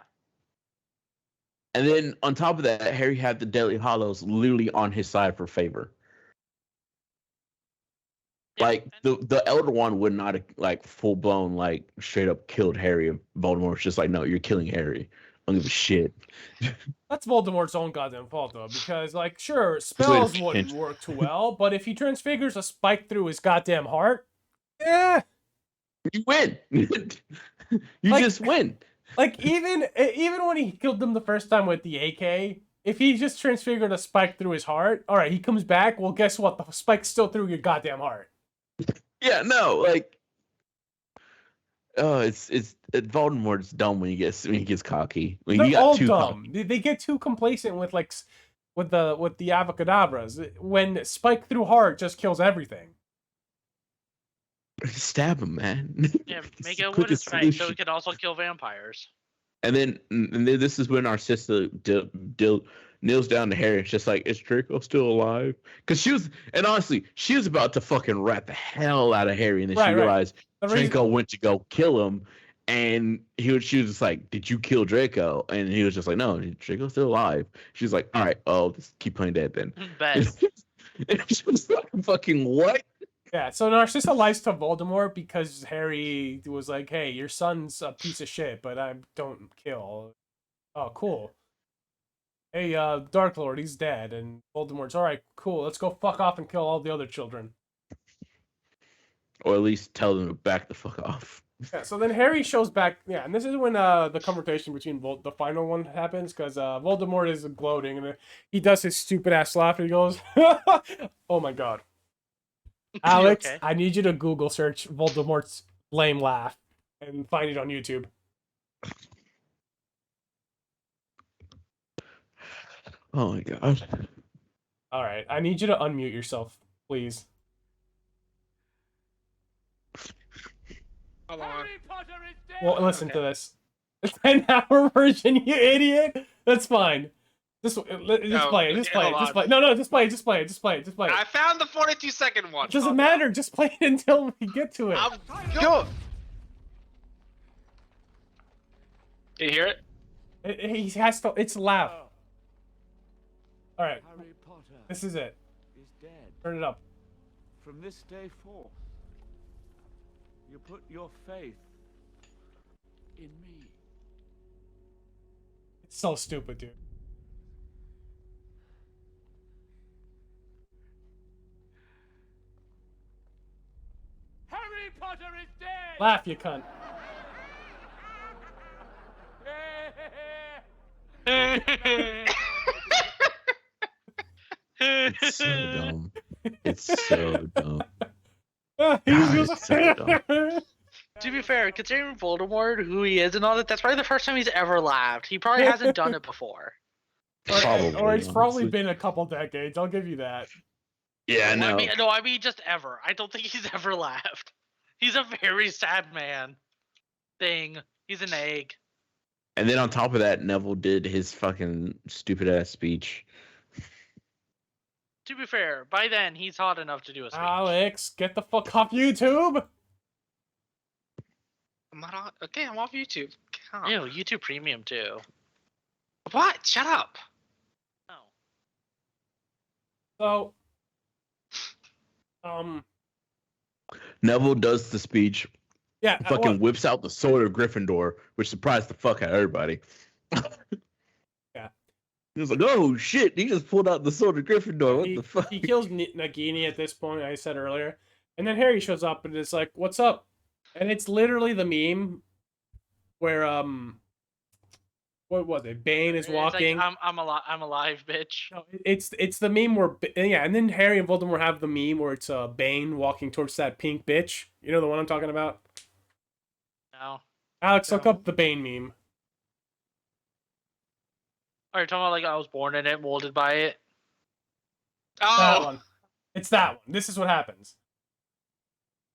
And then on top of that, Harry had the Deadly Hollows literally on his side for favor. Yeah, Like the Elder One would not have like full blown like straight up killed Harry. And Voldemort's just like, no, you're killing Harry. I don't give a shit. That's Voldemort's own goddamn fault, though, because, like, sure, spells wouldn't work too well, but if he transfigures a spike through his goddamn heart, You win. You Like- just win. like, even when he killed them the first time with the AK, if he just transfigured a spike through his heart, all right, he comes back, well, guess what? The spike's still through your goddamn heart. Yeah, no, like, oh, it's Voldemort's dumb when he gets cocky. When They're he got all too dumb. cocky. They get too complacent with, like, with the avocadabras. When spike through heart just kills everything. Stab him, man. Yeah, It's make the it a wooden quickest strike so solution. it can also kill vampires. And then this is when our sister kneels down to Harry. It's just like, is Draco still alive? Because and honestly, she was about to fucking rat the hell out of Harry, and then she Right. realized The reason, Draco went to go kill him, and she was just like, did you kill Draco? And he was just like, no, Draco's still alive. She's like, all right, oh, just keep playing dead then. Bet. And she was like, fucking what? yeah. So Narcissa lies to Voldemort because Harry was like, "Hey, your son's a piece of shit, but I don't kill." Oh, cool. Hey, Dark Lord, he's dead, and Voldemort's all right. Cool. Let's go fuck off and kill all the other children. Or at least tell them to back the fuck off. Yeah. So then Harry shows back. Yeah, and this is when the conversation between the final one happens because Voldemort is gloating and he does his stupid ass laugh and he goes, "Oh my god." Alex, Okay? I need you to Google search Voldemort's lame laugh and find it on YouTube. Oh my god. All right, I need you to unmute yourself, please. Hold on. Well, listen Okay. to this. The 10-hour version, you idiot. That's fine. Just play it. Just play it. okay, Just play it. hold Just on. play it. No, just play it. Just play it. Just play it. Just play it. I found the 42-second one. It doesn't Calm matter. Just play it until we get to it. down. Yo. Can you hear it? He has to. It's loud. All right, Harry Potter this is it. is dead. Turn it up. From this day forth, you put your faith in me. It's so stupid, dude. Harry Potter is dead! Laugh, you cunt. It's so dumb. It's so dumb. He God, goes, it's so dumb. To be fair, considering Voldemort, who he is and all that, that's probably the first time he's ever laughed. He probably hasn't done it before. Probably, or it's probably honestly. been a couple decades. I'll give you that. Yeah, I know. I mean just ever. I don't think he's ever laughed. He's a very sad man. He's an egg. And then on top of that, Neville did his fucking stupid ass speech. To be fair, by then he's hot enough to do a speech. Alex, get the fuck off YouTube. I'm not on. Okay, I'm off YouTube. Calm. Ew, YouTube Premium too. What? Shut up. No. So, Neville does the speech, yeah, fucking whips out the sword of Gryffindor, which surprised the fuck out of everybody. Yeah. He was like, oh shit, he just pulled out the sword of Gryffindor. What the fuck? He kills Nagini at this point, I said earlier. And then Harry shows up and it's like, what's up? And it's literally the meme where, what was it? Bane is It's walking. Like, I'm alive, bitch. No, it's the meme where, yeah, and then Harry and Voldemort have the meme where it's Bane walking towards that pink bitch. You know the one I'm talking about? No. Alex, look No. up the Bane meme. Are you talking about like I was born in it, molded by it? That Oh. one. It's that one. This is what happens.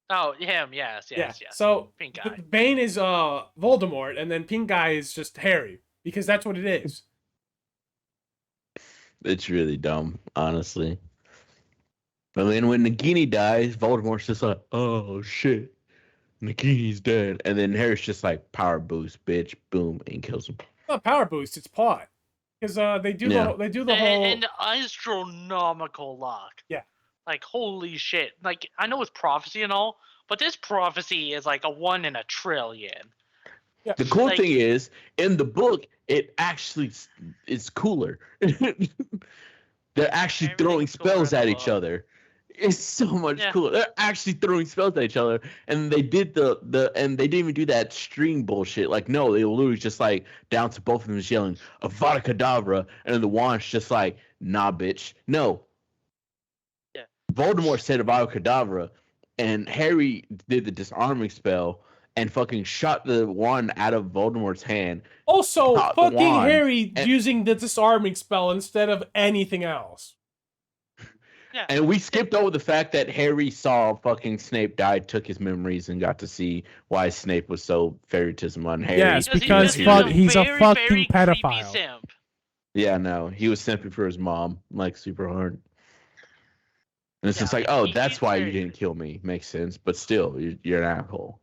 Oh, him, yes. Yeah. So Pink guy. Bane is Voldemort, and then pink guy is just Harry because that's what it is. It's really dumb, honestly. But then when Nagini dies, Voldemort's just like, oh shit, Nagini's dead. And then Harry's just like, power boost, bitch, boom, and kills him. It's not power boost. It's plot because they do Yeah. they do the whole. And astronomical luck. Yeah. Like holy shit. Like I know it's prophecy and all, but this prophecy is like a 1 in a trillion. Yeah. The cool Like- thing is, in the book, it actually is cooler. They're actually throwing Everything's cooler spells in the at each book. other. It's so much Yeah. cooler. They're actually throwing spells at each other, and they did and they didn't even do that string bullshit. Like, no, they were literally just like down to both of them just yelling Avada Kedavra, and then the wand's just like, nah, bitch, no. Yeah. Voldemort said Avada Kedavra, and Harry did the disarming spell and fucking shot the wand out of Voldemort's hand. Also, Not the fucking wand. Harry And- using the disarming spell instead of anything else. Yeah. And we skipped over the fact that Harry saw fucking Snape die, took his memories, and got to see why Snape was so favoritism on Harry. Yes, because he fuck- was he's a very, fucking very creepy pedophile. simp. Yeah, no, he was simping for his mom, like super hard. And it's just Yeah, like, oh, he's that's why you very didn't kill me. Makes sense, but still, you're an asshole.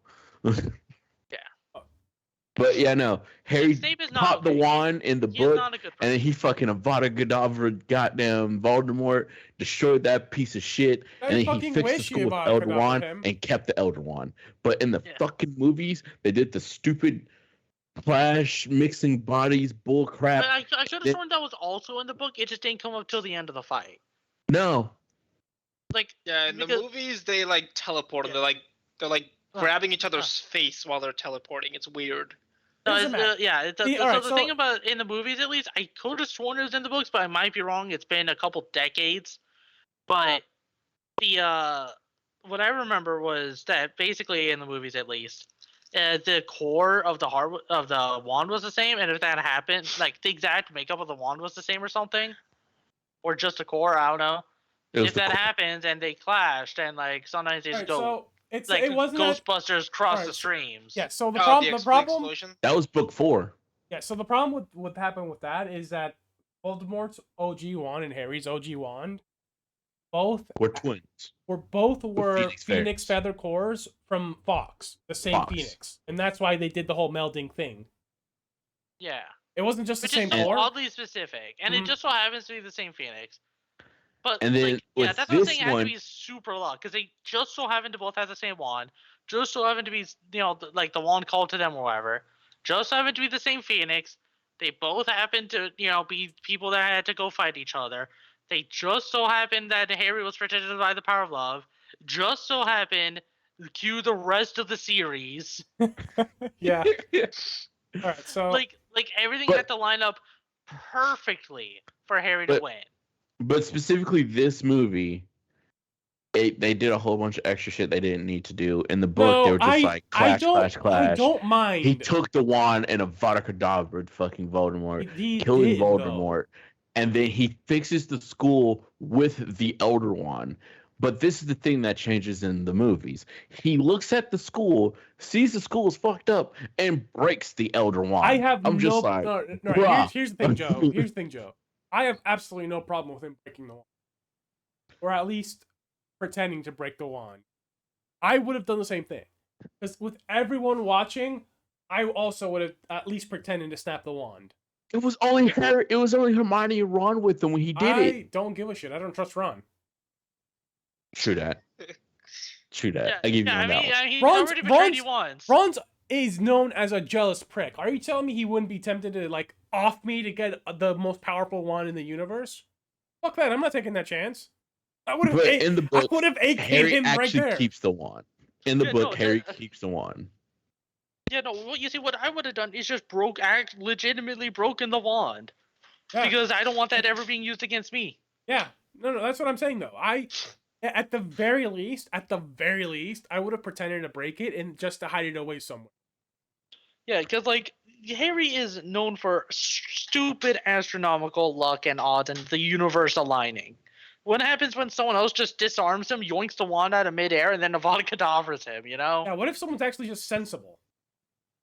But yeah, no, Harry Snape is not popped the okay. wand in the He is book, not a good and person. then he fucking Avada Kedavra goddamn Voldemort, destroyed that piece of shit, I and then he fucking fixed the wish he school with Avada Elder Kedavra Wand him. and kept the Elder Wand. But in the Yeah. fucking movies, they did the stupid Flash mixing bodies bull crap. I could have sworn that was also in the book. It just didn't come up till the end of the fight. No, Like, Yeah, in the because- movies they like teleport and Yeah. they're like Uh, grabbing each other's face while they're teleporting. It's weird. No, Doesn't matter. yeah. See, So alright, the so- thing about in the movies, at least, I could have sworn it was in the books, but I might be wrong. It's been a couple decades. But the what I remember was that basically in the movies, at least, the core of the wand was the same, and if that happened, like the exact makeup of the wand was the same or something, or just the core, I don't know. it was If the that core. happens and they clashed, and like sometimes they just Alright, go so it's like it wasn't that, Ghostbusters cross Alright, the so- streams. yeah. So the Oh, problem, the the problem, explosion. That was book 4. yeah. So the problem with what happened with that is that Voldemort's OG wand and Harry's OG wand, both We're twins. were Phoenix Phoenix Feathers. feather cores from Fox, the same Fox. Phoenix, and that's why they did the whole melding thing. Yeah. It wasn't just the Which is same so core. oddly specific, and Mhm. it just so happens to be the same Phoenix. But And then like, yeah, with that's what I'm this saying. It has to one- be super luck because they just so happen to both have the same wand, just so happen to be like the wand called to them or whatever, just so happen to be the same Phoenix. They both happen to be people that had to go fight each other. They just so happened that Harry was protected by the power of love. Just so happened, cue the rest of the series. Yeah. All right. So Like everything But- had to line up perfectly for Harry to But- win. But specifically this movie, they did a whole bunch of extra shit they didn't need to do. In the book, no, they were just like clash, clash, I clash. don't mind. He took the wand and Avada Kedavra fucking Voldemort, He killing did, though. Voldemort, and then he fixes the school with the Elder Wand. But this is the thing that changes in the movies. He looks at the school, sees the school is fucked up, and breaks the Elder Wand. I have I'm no. just like, no, bruh. here's the thing, Joe. Here's the thing, Joe. I have absolutely no problem with him breaking the wand, or at least pretending to break the wand. I would have done the same thing, because with everyone watching, I also would have at least pretended to snap the wand. it was only Harry, it was only Hermione and Ron with him when he did I it. don't give a shit. I don't trust Ron. True that. True that. Yeah, I give you yeah, on that one. he's Ron's- already betrayed you Ron's- once. Ron is known as a jealous prick. Are you telling me he wouldn't be tempted to like off me to get the most powerful wand in the universe? Fuck that! I'm not taking that chance. I would have. But in the I book, would have AK'd Harry him right actually there. keeps the wand. In the Yeah, book, no, Harry that- keeps the wand. Yeah, no. What you see, what I would have done is just legitimately broken the wand Yeah. because I don't want that ever being used against me. Yeah, no, that's what I'm saying though. At the very least, I would have pretended to break it and just to hide it away somewhere. Yeah, because like Harry is known for stupid astronomical luck and odds and the universe aligning. What happens when someone else just disarms him, yoinks the wand out of midair, and then Avada Kedavras him? You know? Yeah, what if someone's actually just sensible?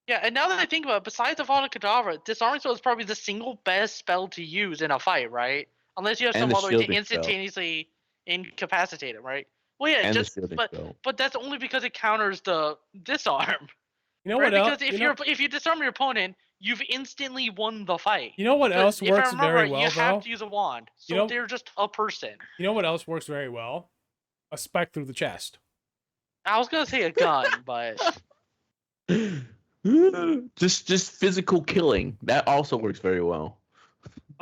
Yeah, and now that I think about it, besides Avada Kedavra, Disarming Spell is probably the single best spell to use in a fight, right? Unless you have And some the other way to shielding spell. instantaneously incapacitate him, right? Well, yeah, And just the shielding but spell. but that's only because it counters the disarm, You know right? what else? Because if you disarm your opponent, you've instantly won the fight. You know what But else if I works remember very right, well you though? have to use a wand, so You know- they're just a person. You know what else works very well? A spike through the chest. I was gonna say a gun, but just physical killing. That also works very well.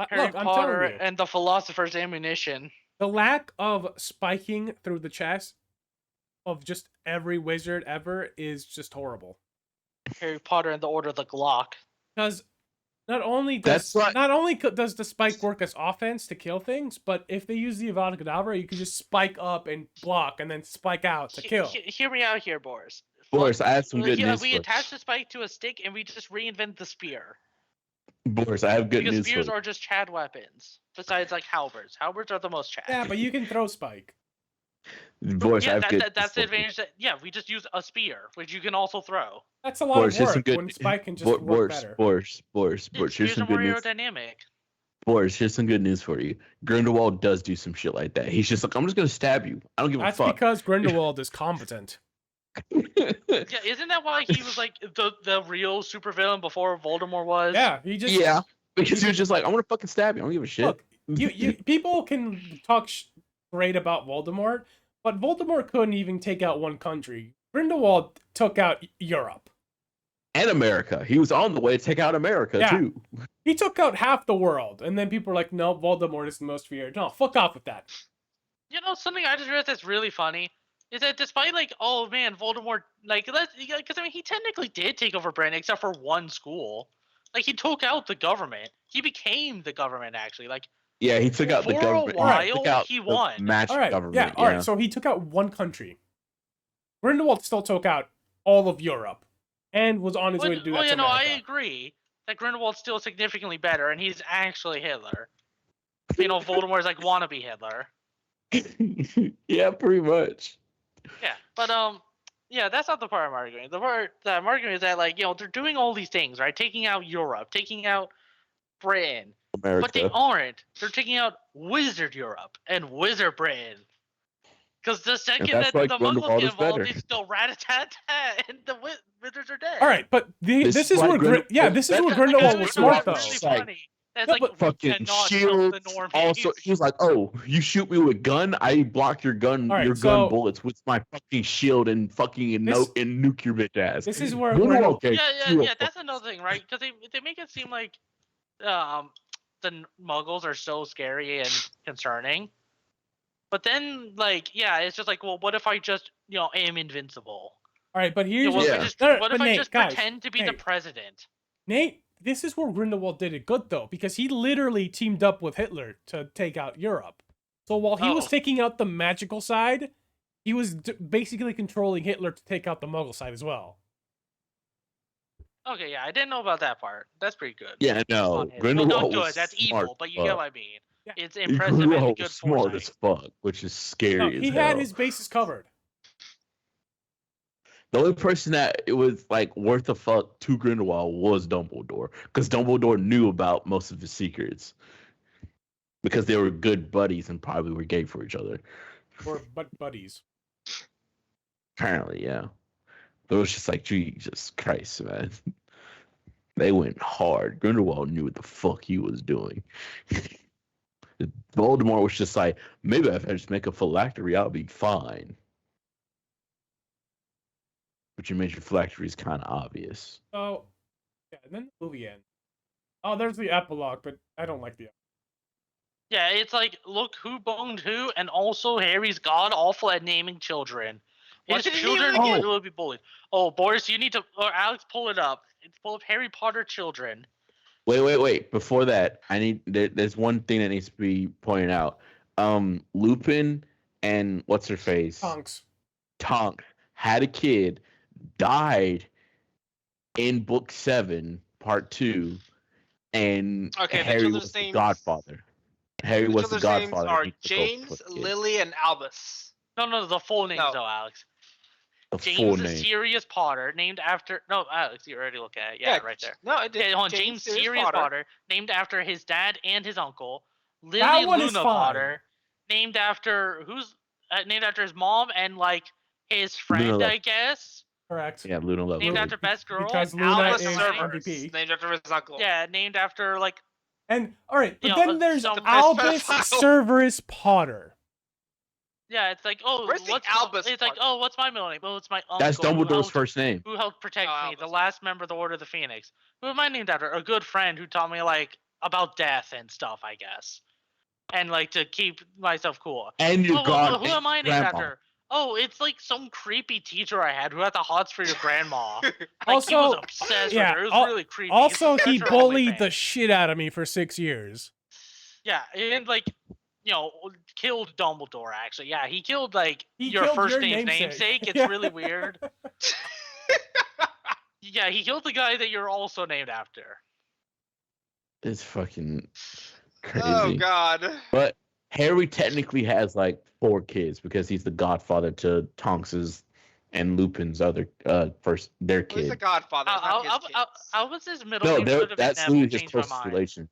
Harry Look, I'm Potter telling you, and the Philosopher's Ammunition. the lack of spiking through the chest of just every wizard ever is just horrible. Harry Potter and the Order of the Glock. Because not only That's does what- does the spike work as offense to kill things, but if they use the Avada Kedavra, you can just spike up and block, and then spike out to kill. Hear me out here, Boris. Boris, I have some good news. We for attach the spike to a stick and we just reinvent the spear. Boris, I have good Because news for spears you. are just Chad weapons. Besides, like halberds. Halberds are the most Chad. Yeah, but you can throw spike. Boris, I Yeah, have good that's the news for you. advantage. That yeah, we just use a spear, which you can also throw. That's a lot Boris, of here's some work good. when spike can just work Boris, better. Boris, Yeah, here's spears some are good more news. aerodynamic. Boris, here's some good news for you. Grindelwald does do some shit like that. He's just like, I'm just gonna stab you. I don't give That's a fuck. because Grindelwald is competent. Yeah, isn't that why he was like the real supervillain before Voldemort was? Yeah, he just Yeah, because he was just like, I'm gonna fucking stab you. I don't give a shit. look. You people can talk great about Voldemort, but Voldemort couldn't even take out one country. Grindelwald took out Europe. And America. He was on the way to take out America Yeah. too. He took out half the world, and then people were like, "No, Voldemort is the most feared." No, fuck off with that. You know, something I just realized that's really funny is that despite like, oh man, Voldemort, like, because I mean, he technically did take over Britain except for one school. Like, he took out the government. He became the government actually. Like, Yeah, he took out the For a government. while, took out he the won. Magic All right, government. yeah, all right. So he took out one country. Grindelwald still took out all of Europe, and was on his way to do that. yeah, to no, I America. agree that Grindelwald's still significantly better, and he's actually Hitler. You know, Voldemort's like wannabe Hitler. Yeah, pretty much. Yeah, but yeah, that's not the part I'm arguing. The part that I'm arguing is that, like, you know, they're doing all these things, right? Taking out Europe, taking out Britain, America. but they aren't. They're taking out Wizard Europe and Wizard Britain. Because the second that's that why the Grindelwald Muggles get is involved, better. they still rat-a-tat-tat, and the Wizards are dead. All right, but this is why where this is where Grindelwald was smart though. Really Like, funny. That's no, like, but we fucking cannot trust shields. the normies. Also, he was like, "Oh, you shoot me with a gun, I block your gun, All right, your so- gun bullets with my fucking shield and fucking and nuke your bitch ass." This is where Grindelwald Grindel- gave two Yeah, a that's another thing, right? Because they make it seem like the Muggles are so scary and concerning. But then, like, yeah, it's just like, well, what if I just, you know, am invincible? All right, but You here's know, what if I Yeah. just, No, what but if I Nate, just guys, pretend to be the Nate. president? Nate. This is where Grindelwald did it good though, because he literally teamed up with Hitler to take out Europe. So while he was Oh. taking out the magical side, he was basically controlling Hitler to take out the Muggle side as well. Okay, yeah, I didn't know about that part. That's pretty good. Yeah, no, On his- Grindelwald well, not good. was That's smart evil, but you as get fuck. what I mean. Yeah. It's impressive and Grindelwald good was smart foresight. as fuck, which is scary No, as he hell. had his bases covered. The only person that it was like worth a fuck to Grindelwald was Dumbledore, because Dumbledore knew about most of his secrets, because they were good buddies and probably were gay for each other. Or buddies. Apparently, yeah. But it was just like, Jesus Christ, man. They went hard. Grindelwald knew what the fuck he was doing. Voldemort was just like, maybe if I just make a phylactery, I'll be fine. But your major phylactery is kind of obvious. So, yeah, and then the movie ends. Oh, there's the epilogue, but I don't like the. Yeah, it's like, look who boned who, and also Harry's god awful at naming children. What His did he children name again? will be bullied. Oh, Boris, you need to, or Alex, pull it up. It's full of Harry Potter children. Wait. Before that, there's one thing that needs to be pointed out. Lupin and what's her face? Tonks had a kid, died in book 7, part 2, and Okay, the Harry children's was the names- godfather. Harry The was the children's names godfather. are He took over James, for the kid. Lily, and Albus. No, the full names No. though, Alex. The full James name. Sirius Potter, named after. No, Alex, you already look at it. Yeah, right there. No, it did. Okay, hold on. James Sirius Potter, named after his dad and his uncle. Lily one is Luna fine. Potter, named after named after his mom and like his friend, Luna. I guess. Correct. Yeah, Luna Lovegood. Named after best girl. Because and Luna Albus is Severus. MVP. Named after his uncle. Yeah, named after like. And all right, but You know, then there's some- Albus pedophile. Severus Potter. Yeah, it's like, oh, Where's the what's Albus It's like, part? oh, what's my middle name? Oh, it's my uncle. That's who Dumbledore's helped- first name. Who helped protect Oh, me? The Albus. last member of the Order of the Phoenix. Who am I named after? A good friend who taught me like about death and stuff, I guess, and like to keep myself cool. And your Oh, god. who am I named grandma. after? Oh, it's like some creepy teacher I had who had the hots for your grandma. Like, he Also- was obsessed yeah, with her. It was al- really creepy. Also, It's he her bullied OnlyFans. the shit out of me for 6 years. Yeah, and like, you know, killed Dumbledore. Actually, yeah, he killed like He your killed first your name's namesake. namesake. It's Yeah. really weird. Yeah, he killed the guy that you're also named after. It's fucking Oh crazy. God. But Harry technically has like 4 kids because he's the godfather to Tonks's and Lupin's other their Well, he's the kid. Godfather. It's not his kids. How was his middle No, name should have been that's Neville? literally his Changed my closest mind. relation.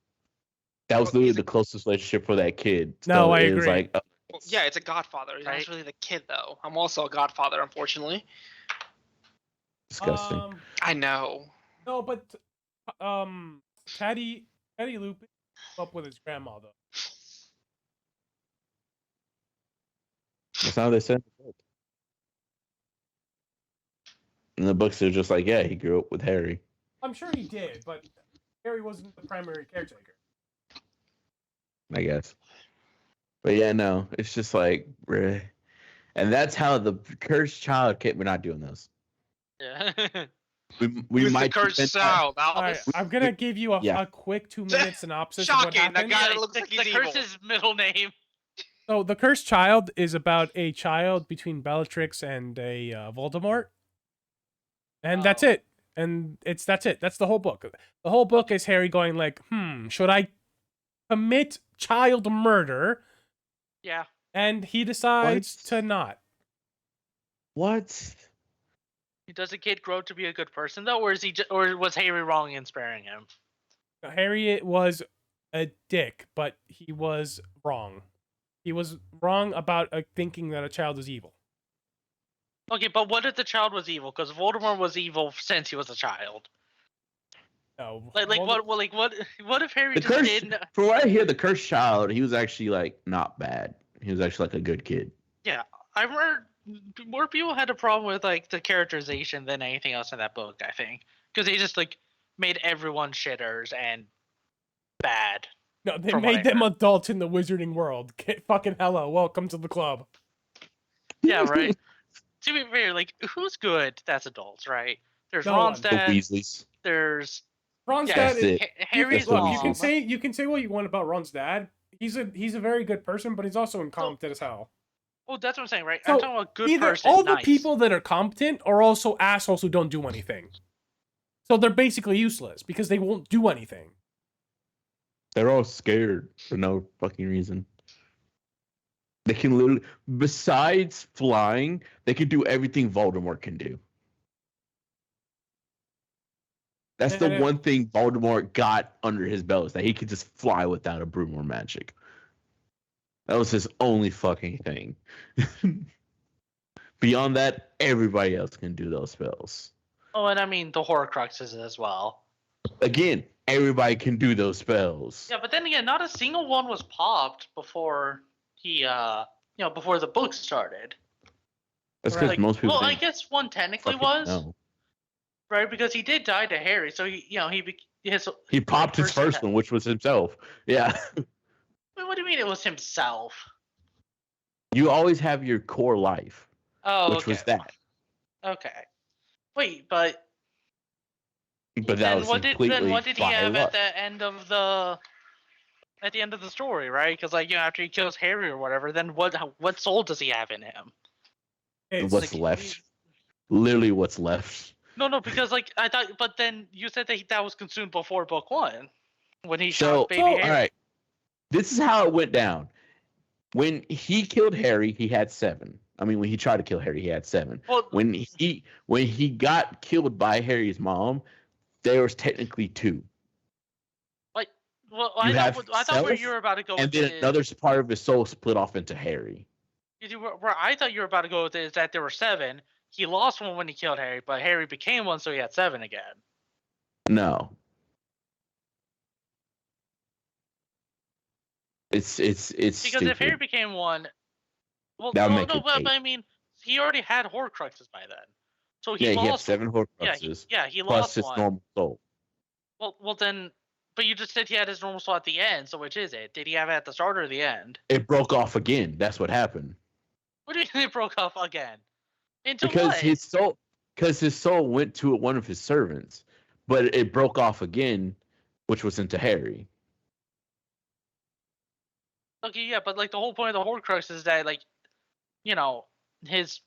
That was Well, he's literally the closest relationship for that kid. No, So I it was agree. like, Well, yeah, it's a Godfather. He's not Right. really the kid though. I'm also a Godfather, unfortunately. disgusting. I know. No, but Teddy Lupin grew up with his grandma though. That's not how they said it. In the books, they're just like, yeah, he grew up with Harry. I'm sure he did, but Harry wasn't the primary caretaker. I guess. But yeah, no, it's just like, bruh. And that's how the cursed child came. We're not doing this. Yeah. We Who's might the cursed defend that. child? All right, Albus? I'm gonna give you Yeah. a quick 2-minute synopsis of what Shocking, that happened. guy that looks the, like the he's evil. curse's middle name. So the cursed child is about a child between Bellatrix and a Voldemort, and that's Oh. it. And that's it. That's the whole book. The whole book is Harry going like, should I commit child murder? Yeah. And he decides What? to not. What? Does the kid grow to be a good person though, or is or was Harry wrong in sparing him? Harry was a dick, but he was wrong. He was wrong about thinking that a child is evil. Okay, but what if the child was evil? Because Voldemort was evil since he was a child. No, What if Harry The just cursed, didn't? from what I hear, the cursed child, he was actually like not bad. He was actually like a good kid. Yeah, I remember more people had a problem with like the characterization than anything else in that book. I think because they just like made everyone shitters and bad. No, they From what made I them heard. adults in the wizarding world. Fucking hello, welcome to the club. Yeah, right. To be fair, like who's good? That's adults, right? There's No one. The Ronstadt. Weasleys. There's Ron's yeah, dad That's is. it. Harry's Look, mom. you can say what you want about Ron's dad. He's a very good person, but he's also incompetent as hell. Oh, that's what I'm saying, right? So, I'm talking about good either person. all the nice. people that are competent are also assholes who don't do anything. So they're basically useless because they won't do anything. They're all scared for no fucking reason. They can literally, besides flying, they can do everything Voldemort can do. That's the And one thing Voldemort got under his belt, is that he could just fly without a broom or magic. That was his only fucking thing. Beyond that, everybody else can do those spells. Oh, and I mean the Horcruxes as well. Again, everybody can do those spells. Yeah, but then again, not a single one was popped before he, before the book started. That's because Like, most people. well, I didn't guess one technically fucking was know. right because he did die to Harry, so He popped his first one, which was himself. Yeah. Wait, what do you mean it was himself? You always have your core life, Oh, which okay. was that. Okay. Wait, but But that then was what did completely he by have luck. at the end of the story, right? Because like after he kills Harry or whatever, then what soul does he have in him? it's What's like, left? Literally, what's left? No, because like I thought, but then you said that was consumed before book 1 when he So, shot baby all Harry. right. This is how it went down. When he killed Harry, he had 7. I mean, when he tried to kill Harry, he had 7. Well, When he got killed by Harry's mom, there was technically 2. well, you I have thought where self, you were about to go And with then it another part of his soul split off into Harry. where I thought you were about to go with it is that there were 7. He lost one when he killed Harry, but Harry became one, so he had 7 again. No. It's Because stupid. if Harry became one, well, That would no, make no, it but 8. I mean, he already had Horcruxes by then, so he Yeah, he had lost. 7 Yeah, Horcruxes he plus lost his one. normal soul. Well, then, but you just said he had his normal soul at the end. So which is it? Did he have it at the start or the end? It broke off again. That's what happened. What do you mean it broke off again? Into Because what? his soul went to one of his servants, but it broke off again, which was into Harry. Okay, yeah, but like the whole point of the Horcrux is that like, his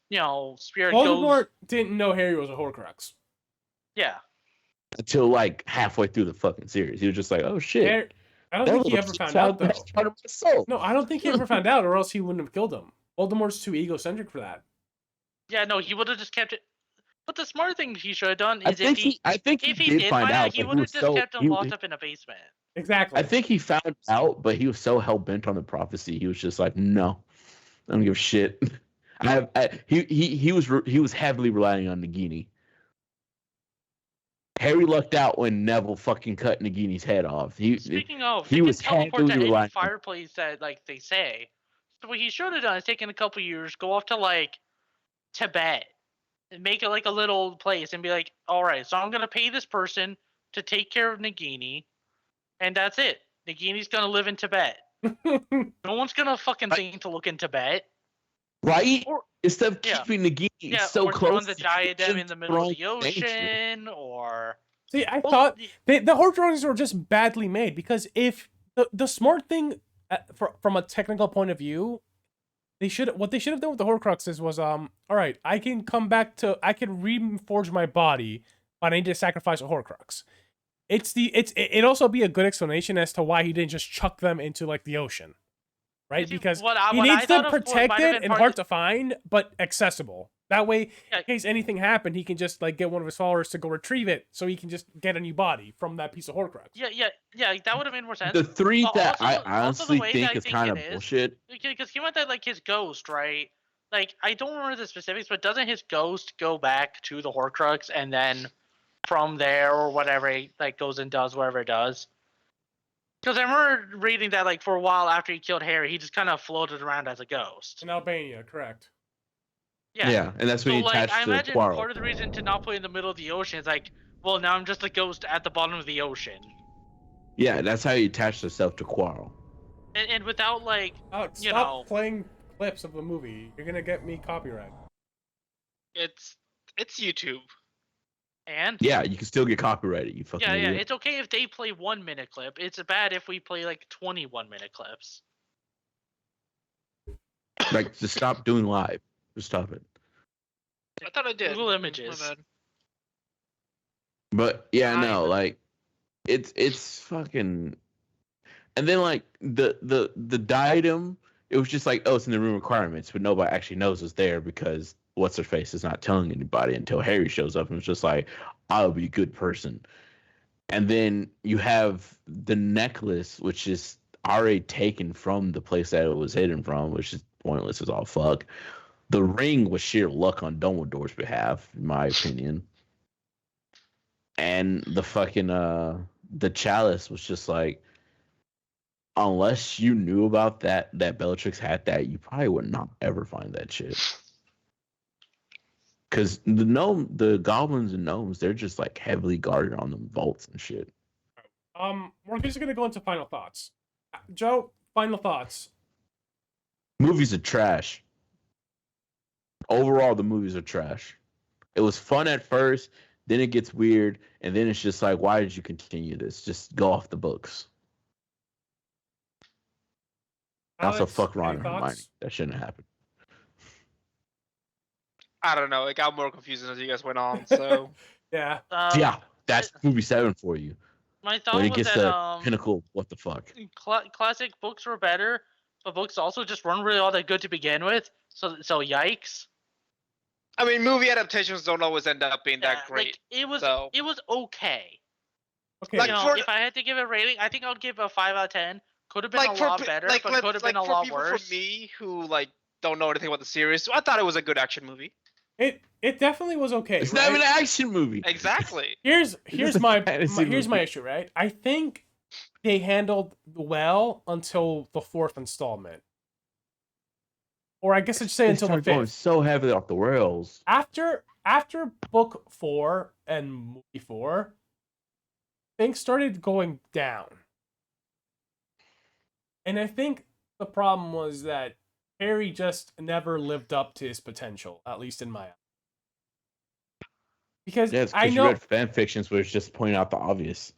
spirit Voldemort goes. didn't know Harry was a Horcrux. Yeah. until like halfway through the fucking series. He was just like, "Oh shit, Harry, I don't that think he little ever kid found out that though. part of my soul." No, I don't think he ever found out, or else he wouldn't have killed him. Voldemort's too egocentric for that. Yeah, no, he would have just kept it. But the smart thing he should have done I is think he if he did did find out, he but would he have was just so kept him locked up in a basement. Exactly. I think he found out, but he was so hell bent on the prophecy. He was just like, "No, I don't give a shit." He was heavily relying on Nagini. Harry lucked out when Neville fucking cut Nagini's head off. Speaking of, he they was can teleport to heavily any relying. fireplace that like they say. So what he should have done is taken a couple years, go off to like Tibet, and make it like a little place, and be like, all right, so I'm gonna pay this person to take care of Nagini, and that's it. Nagini's gonna live in Tibet. No one's gonna fucking think to look in Tibet. Right? Or Instead of yeah. keeping Nagini Yeah, so or close throwing the to diadem in the middle of the throwing nature. ocean, or See, I Well, thought y- the Horcruxes were just badly made because if the smart thing, from a technical point of view, what they should have done with the Horcruxes was all right, I can reforge my body, but I need to sacrifice a Horcrux. It'd also be a good explanation as to why he didn't just chuck them into like the ocean, right? see, Because what he I needs thought them of what might have protected been and part hard of to find, but accessible. That way, Yeah. in case anything happened, he can just like get one of his followers to go retrieve it, so he can just get a new body from that piece of Horcrux. yeah, that would have made more sense. The three But that I also the honestly way think that I is think kind it of is- bullshit. Because he went that like his ghost, right? Like I don't remember the specifics, but doesn't his ghost go back to the Horcrux and then from there or whatever he like goes and does whatever it does? Because I remember reading that like for a while after he killed Harry, he just kind of floated around as a ghost. In Albania, correct. Yeah, and that's So when he like I attached to imagine Quarrel. part of the reason to not put in the middle of the ocean is like, well now I'm just a ghost at the bottom of the ocean. Yeah, that's how he attached himself to Quarrel. And without like Alex, You stop know. playing clips of the movie. You're gonna get me copyright. It's YouTube. and Yeah, you can still get copyrighted. You fucking yeah, idiot. it's okay if they play 1 minute clip. It's bad if we play like 21-minute clips. Like, just stop doing live. Just stop it. I thought I did. Google My Images. bad. But yeah, no, Diamond. like it's fucking. And then like the diadem, it was just like, oh, it's in the room requirements, but nobody actually knows it's there because what's her face is not telling anybody until Harry shows up and it's just like, I'll be a good person. And then you have the necklace, which is already taken from the place that it was hidden from, which is pointless as all fuck. The ring was sheer luck on Dumbledore's behalf, in my opinion. And the fucking the chalice was just like, unless you knew about that Bellatrix had that, you probably would not ever find that shit. Cause the goblins and gnomes, they're just like heavily guarded on them vaults and shit. We're just gonna go into final thoughts. Joe, final thoughts. Movies are trash. Overall, the movies are trash. It was fun at first, then it gets weird, and then it's just like, why did you continue this? Just go off the books. Also, Alex, fuck Ron any and Hermione. thoughts? That shouldn't happen. I don't know. It got more confusing as you guys went on. So Yeah. Yeah, that's movie 7 for you. My thought When it was gets that to pinnacle, what the fuck? classic books were better, but books also just weren't really all that good to begin with. So yikes. I mean, movie adaptations don't always end up being that Yeah, great. Like, it was so- okay. Okay. Like, You know, for- if I had to give a rating, I think I would give a 5 out of 10. Could have been like a for lot pe- better, like, but let- could have like been a for lot people worse. from me who like don't know anything about the series, I thought it was a good action movie. It definitely was okay. It's right? not even an action movie. Exactly. Here's a my fantasy here's my movie. issue, right? I think they handled well until the 4th installment, or I guess I should say They until the started going 5th. so heavily off the rails. After book 4 and movie 4, things started going down, and I think the problem was that Harry just never lived up to his potential, at least in my eyes. Because Yeah, it's I because you know. read fan fictions where it's just pointing out the obvious.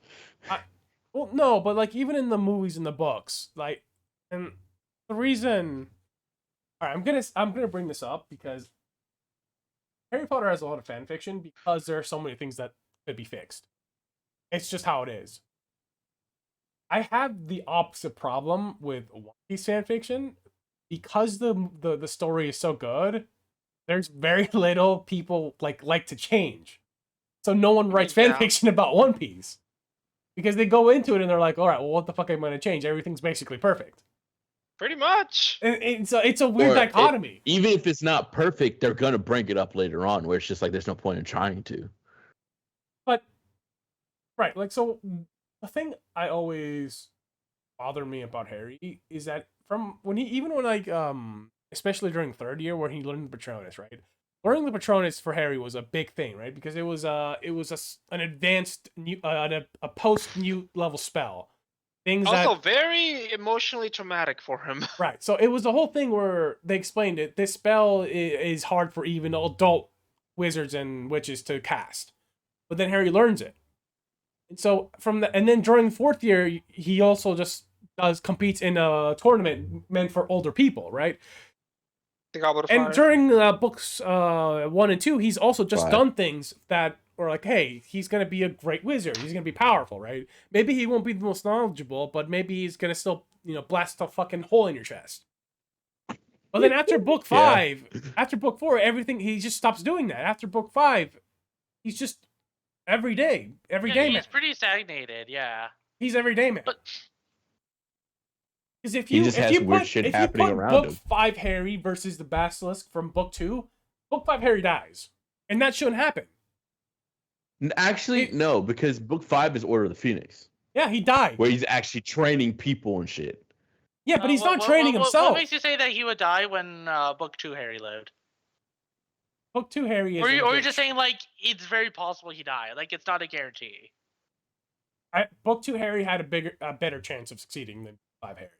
Well, no, but like even in the movies and the books, like, and the reason, all right, I'm gonna bring this up because Harry Potter has a lot of fan fiction because there are so many things that could be fixed. It's just how it is. I have the opposite problem with One Piece fanfiction because the story is so good. There's very little people like to change, so no one writes Yeah. fanfiction about One Piece because they go into it and they're like, all right, well, what the fuck am I going to change? Everything's basically perfect. Pretty much. And it's a weird Or dichotomy. Even if it's not perfect, they're gonna bring it up later on, where it's just like there's no point in trying to. But right, like, so the thing I always bothered me about Harry is that from when especially during third year where he learned the Patronus, right? Learning the Patronus for Harry was a big thing, right? Because it was an advanced new a post new level spell. Things Also, that very emotionally traumatic for him. right. So it was the whole thing where they explained it. This spell is hard for even adult wizards and witches to cast, but then Harry learns it. And so and then during fourth year, he also just competes in a tournament meant for older people, right? The Goblet of And Fire. during books 1 and 2, he's also just Right. done things that were like, hey, he's gonna be a great wizard. He's gonna be powerful, right? Maybe he won't be the most knowledgeable, but maybe he's gonna still, blast a fucking hole in your chest. But then after book 5, after book 4, everything he just stops doing that. After book 5, he's just everyday man. He's pretty stagnated. Yeah. He's everyday man. But- Because if He you just if has you weird put shit if you happening put around book him. 5 Harry versus the Basilisk from book 2, book 5 Harry dies, and that shouldn't happen. Actually, no, because book 5 is Order of the Phoenix, Yeah, he died. where he's actually training people and shit. Yeah, but he's What- not what- training what- himself. What makes you say that he would die when book 2 Harry lived? Book 2 Harry is. Or a you're bitch. just saying like it's very possible he died. Like it's not a guarantee. Book 2 Harry had a better chance of succeeding than 5 Harry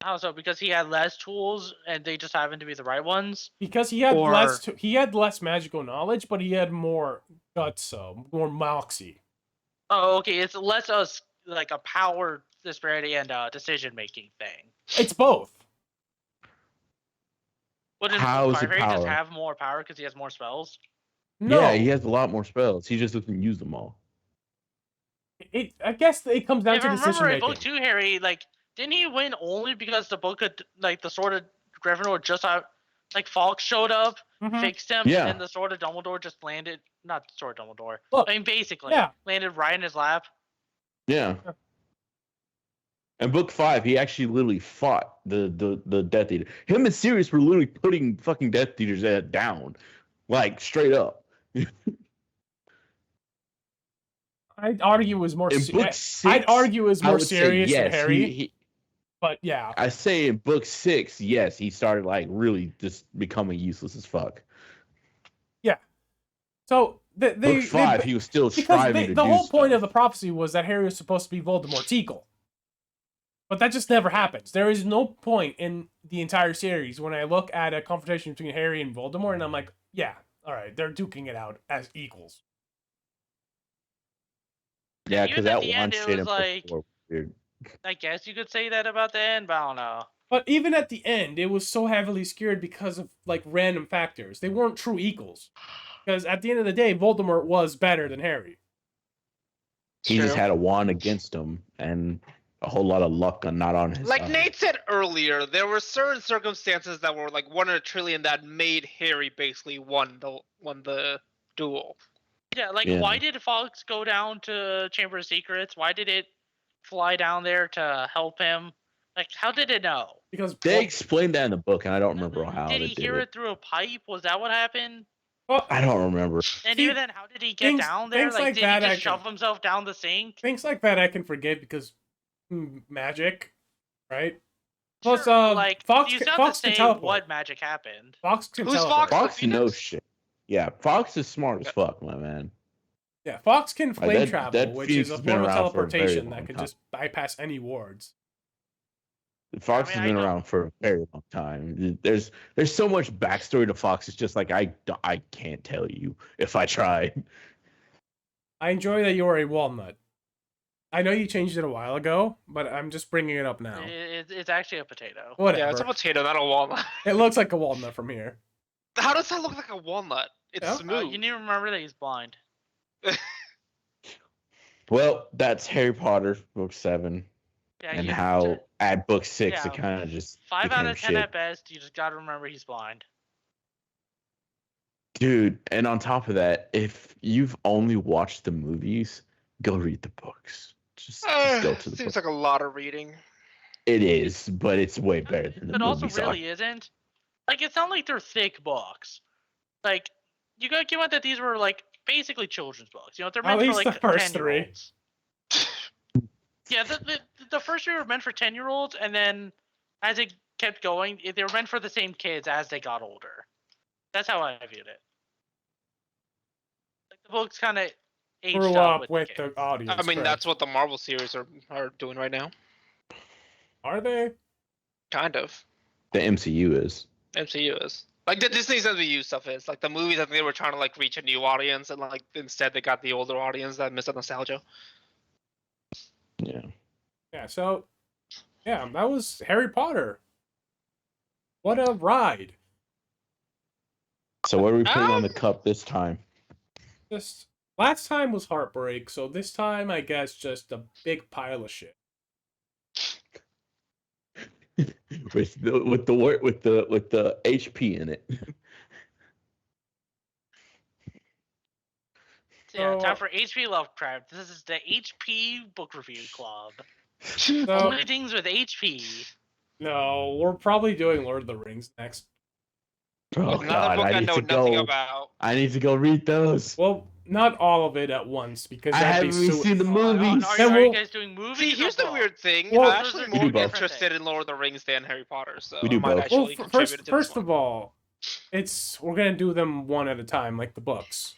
How so? Because he had less tools and they just happened to be the right ones. because he had Or- less magical knowledge, but he had more guts, more moxie. Oh, okay. It's less like a power disparity and decision making thing. It's both. Wouldn't How is it Harry just power? have more power because he has more spells? No, Yeah, he has a lot more spells. He just doesn't use them all. I guess it comes down If to I decision remember in making. book 2 Harry, like didn't he win only because the book of like the Sword of Gryffindor just like Fawkes showed up, Mhm. fixed him, Yeah. and then the Sword of Dumbledore just landed. Not the Sword of Dumbledore. Look, I mean, basically, yeah. landed right in his lap. Yeah. In book 5, he actually literally fought the Death Eater. Him and Sirius were literally putting fucking Death Eaters down, like straight up. I'd argue it was more. In book 6, I'd argue it was I more would say serious than yes, Harry. But yeah, I say in book 6, yes, he started like really just becoming useless as fuck. so Book 5, he was still because striving to the do whole point stuff. of the prophecy was that Harry was supposed to be Voldemort's equal. But that just never happens. There is no point in the entire series when I look at a confrontation between Harry and Voldemort, and I'm like, yeah, all right, they're duking it out as equals. Yeah, Even because at that the one end, it shit was in book like- 4 was weird. I guess you could say that about the end, but I don't know. But even at the end, it was so heavily skewed because of like random factors. They weren't true equals. Because at the end of the day, Voldemort was better than Harry. He just True. had a wand against him and a whole lot of luck not on his Like side. Nate said earlier, there were certain circumstances that were like 1 in a trillion that made Harry basically won the duel. Yeah, like Yeah. why did Fawkes go down to Chamber of Secrets? Why did it fly down there to help him? Like, how did it know? Because They explained that in the book, and I don't remember how Did they he did hear it. it through a pipe? Was that what happened? well, I don't remember. And See, even then, how did he get things- down there? things Like, like did that he I just can- shove himself down the sink? things like that I can forget because magic, right? Plus, Sure, like, Fox you can, still have Fox to can say teleport. what magic happened. Fox can Who's teleport. Fox? Fox Phoenix? knows shit. Yeah, Fox is smart as fuck, my man. Yeah, Fox can flame that- travel, that which Phoenix is a has been form of around for a very teleportation long that can time. just bypass any wards. Fox I mean, has I been know- around for a very long time. There's so much backstory to Fox. It's just like I can't tell you if I tried. I enjoy that you are a walnut. I know you changed it a while ago, but I'm just bringing it up now. It's actually a potato. Whatever. Yeah, it's a potato, not a walnut. It looks like a walnut from here. How does that look like a walnut? It's Yeah. smooth. You need to remember that he's blind. Well, that's Harry Potter, book 7, Yeah, and you, how at book 6 yeah, it kind of just 5 out became of 10 shit. at best. You just gotta remember he's blind. Dude, and on top of that, if you've only watched the movies, go read the books. Just go to the Seems book. like a lot of reading. It is, but it's way better than the But also movies are. really isn't. Like, it's not like they're thick books. Like, you gotta give out that these were like basically children's books. You know, they're At meant for least like the first 10-year-olds. Yeah, the first 3 were meant for 10-year-olds, and then as it kept going, they were meant for the same kids as they got older. That's how I viewed it. Like, the books kind of aged Grew up up with the the kids. audience. I mean, correct. that's what the Marvel series are doing right now. Are they? Kind of. The MCU is. MCU is. Like the Disney's MCU stuff is. Like the movies, I think they were trying to like reach a new audience, and like instead they got the older audience that missed the nostalgia. Yeah. Yeah. So, yeah, that was Harry Potter. What a ride! So what are we putting on the cup this time? Just last time was heartbreak, so this time I guess just a big pile of shit. with the HP in it. Yeah, So, time for HP Lovecraft. This is the HP Book Review Club. So, Only things with HP. no, we're probably doing Lord of the Rings next. Oh Another god, book I I need know to nothing go. about. I need to go read those. Well, not all of it at once because I that'd be haven't even seen the Oh, movies. are Then you we'll- guys doing movies? See, here's or the book? weird thing. Well, I'm actually those are more two different interested in Lord of the Rings than Harry Potter, so We do I might both. actually Well, contribute to first this of one. all, we're gonna do them one at a time, like the books.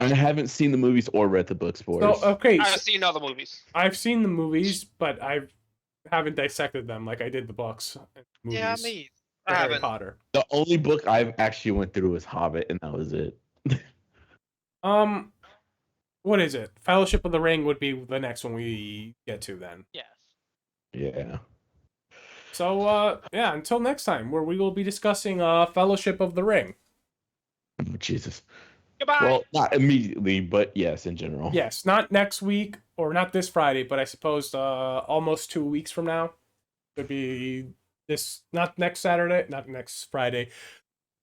I haven't seen the movies or read the books, boys. So okay, I've so seen all the movies. I've seen the movies, but I haven't dissected them like I did the books. And movies Yeah, me. for I Harry haven't. Potter. The only book I've actually went through was Hobbit, and that was it. What is it? Fellowship of the Ring would be the next one we get to then. Yes. Yeah. So yeah, until next time, where we will be discussing Fellowship of the Ring. Oh, Jesus. Goodbye. Well, not immediately, but yes, in general. Yes, not next week or not this Friday, but I suppose almost 2 weeks from now. Could be this, not next Saturday, not next Friday,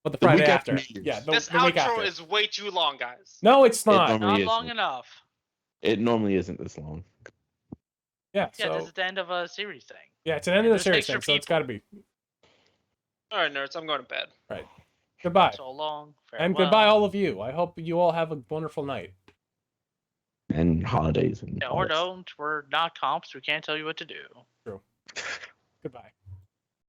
but the The Friday week after. after New Year's. Yeah, this the week outro after. is way too long, guys. No, it's not. normally Not long isn't. enough. It normally isn't this long. Yeah, Yeah, so this is the end of a series thing. yeah, it's an end of the There's series extra thing, so it's people. got to be. All right, nerds, I'm going to bed. Goodbye. So long. And farewell. goodbye, all of you. I hope you all have a wonderful night. And holidays and Yeah, all or that stuff. don't. We're not comps. We can't tell you what to do. Goodbye.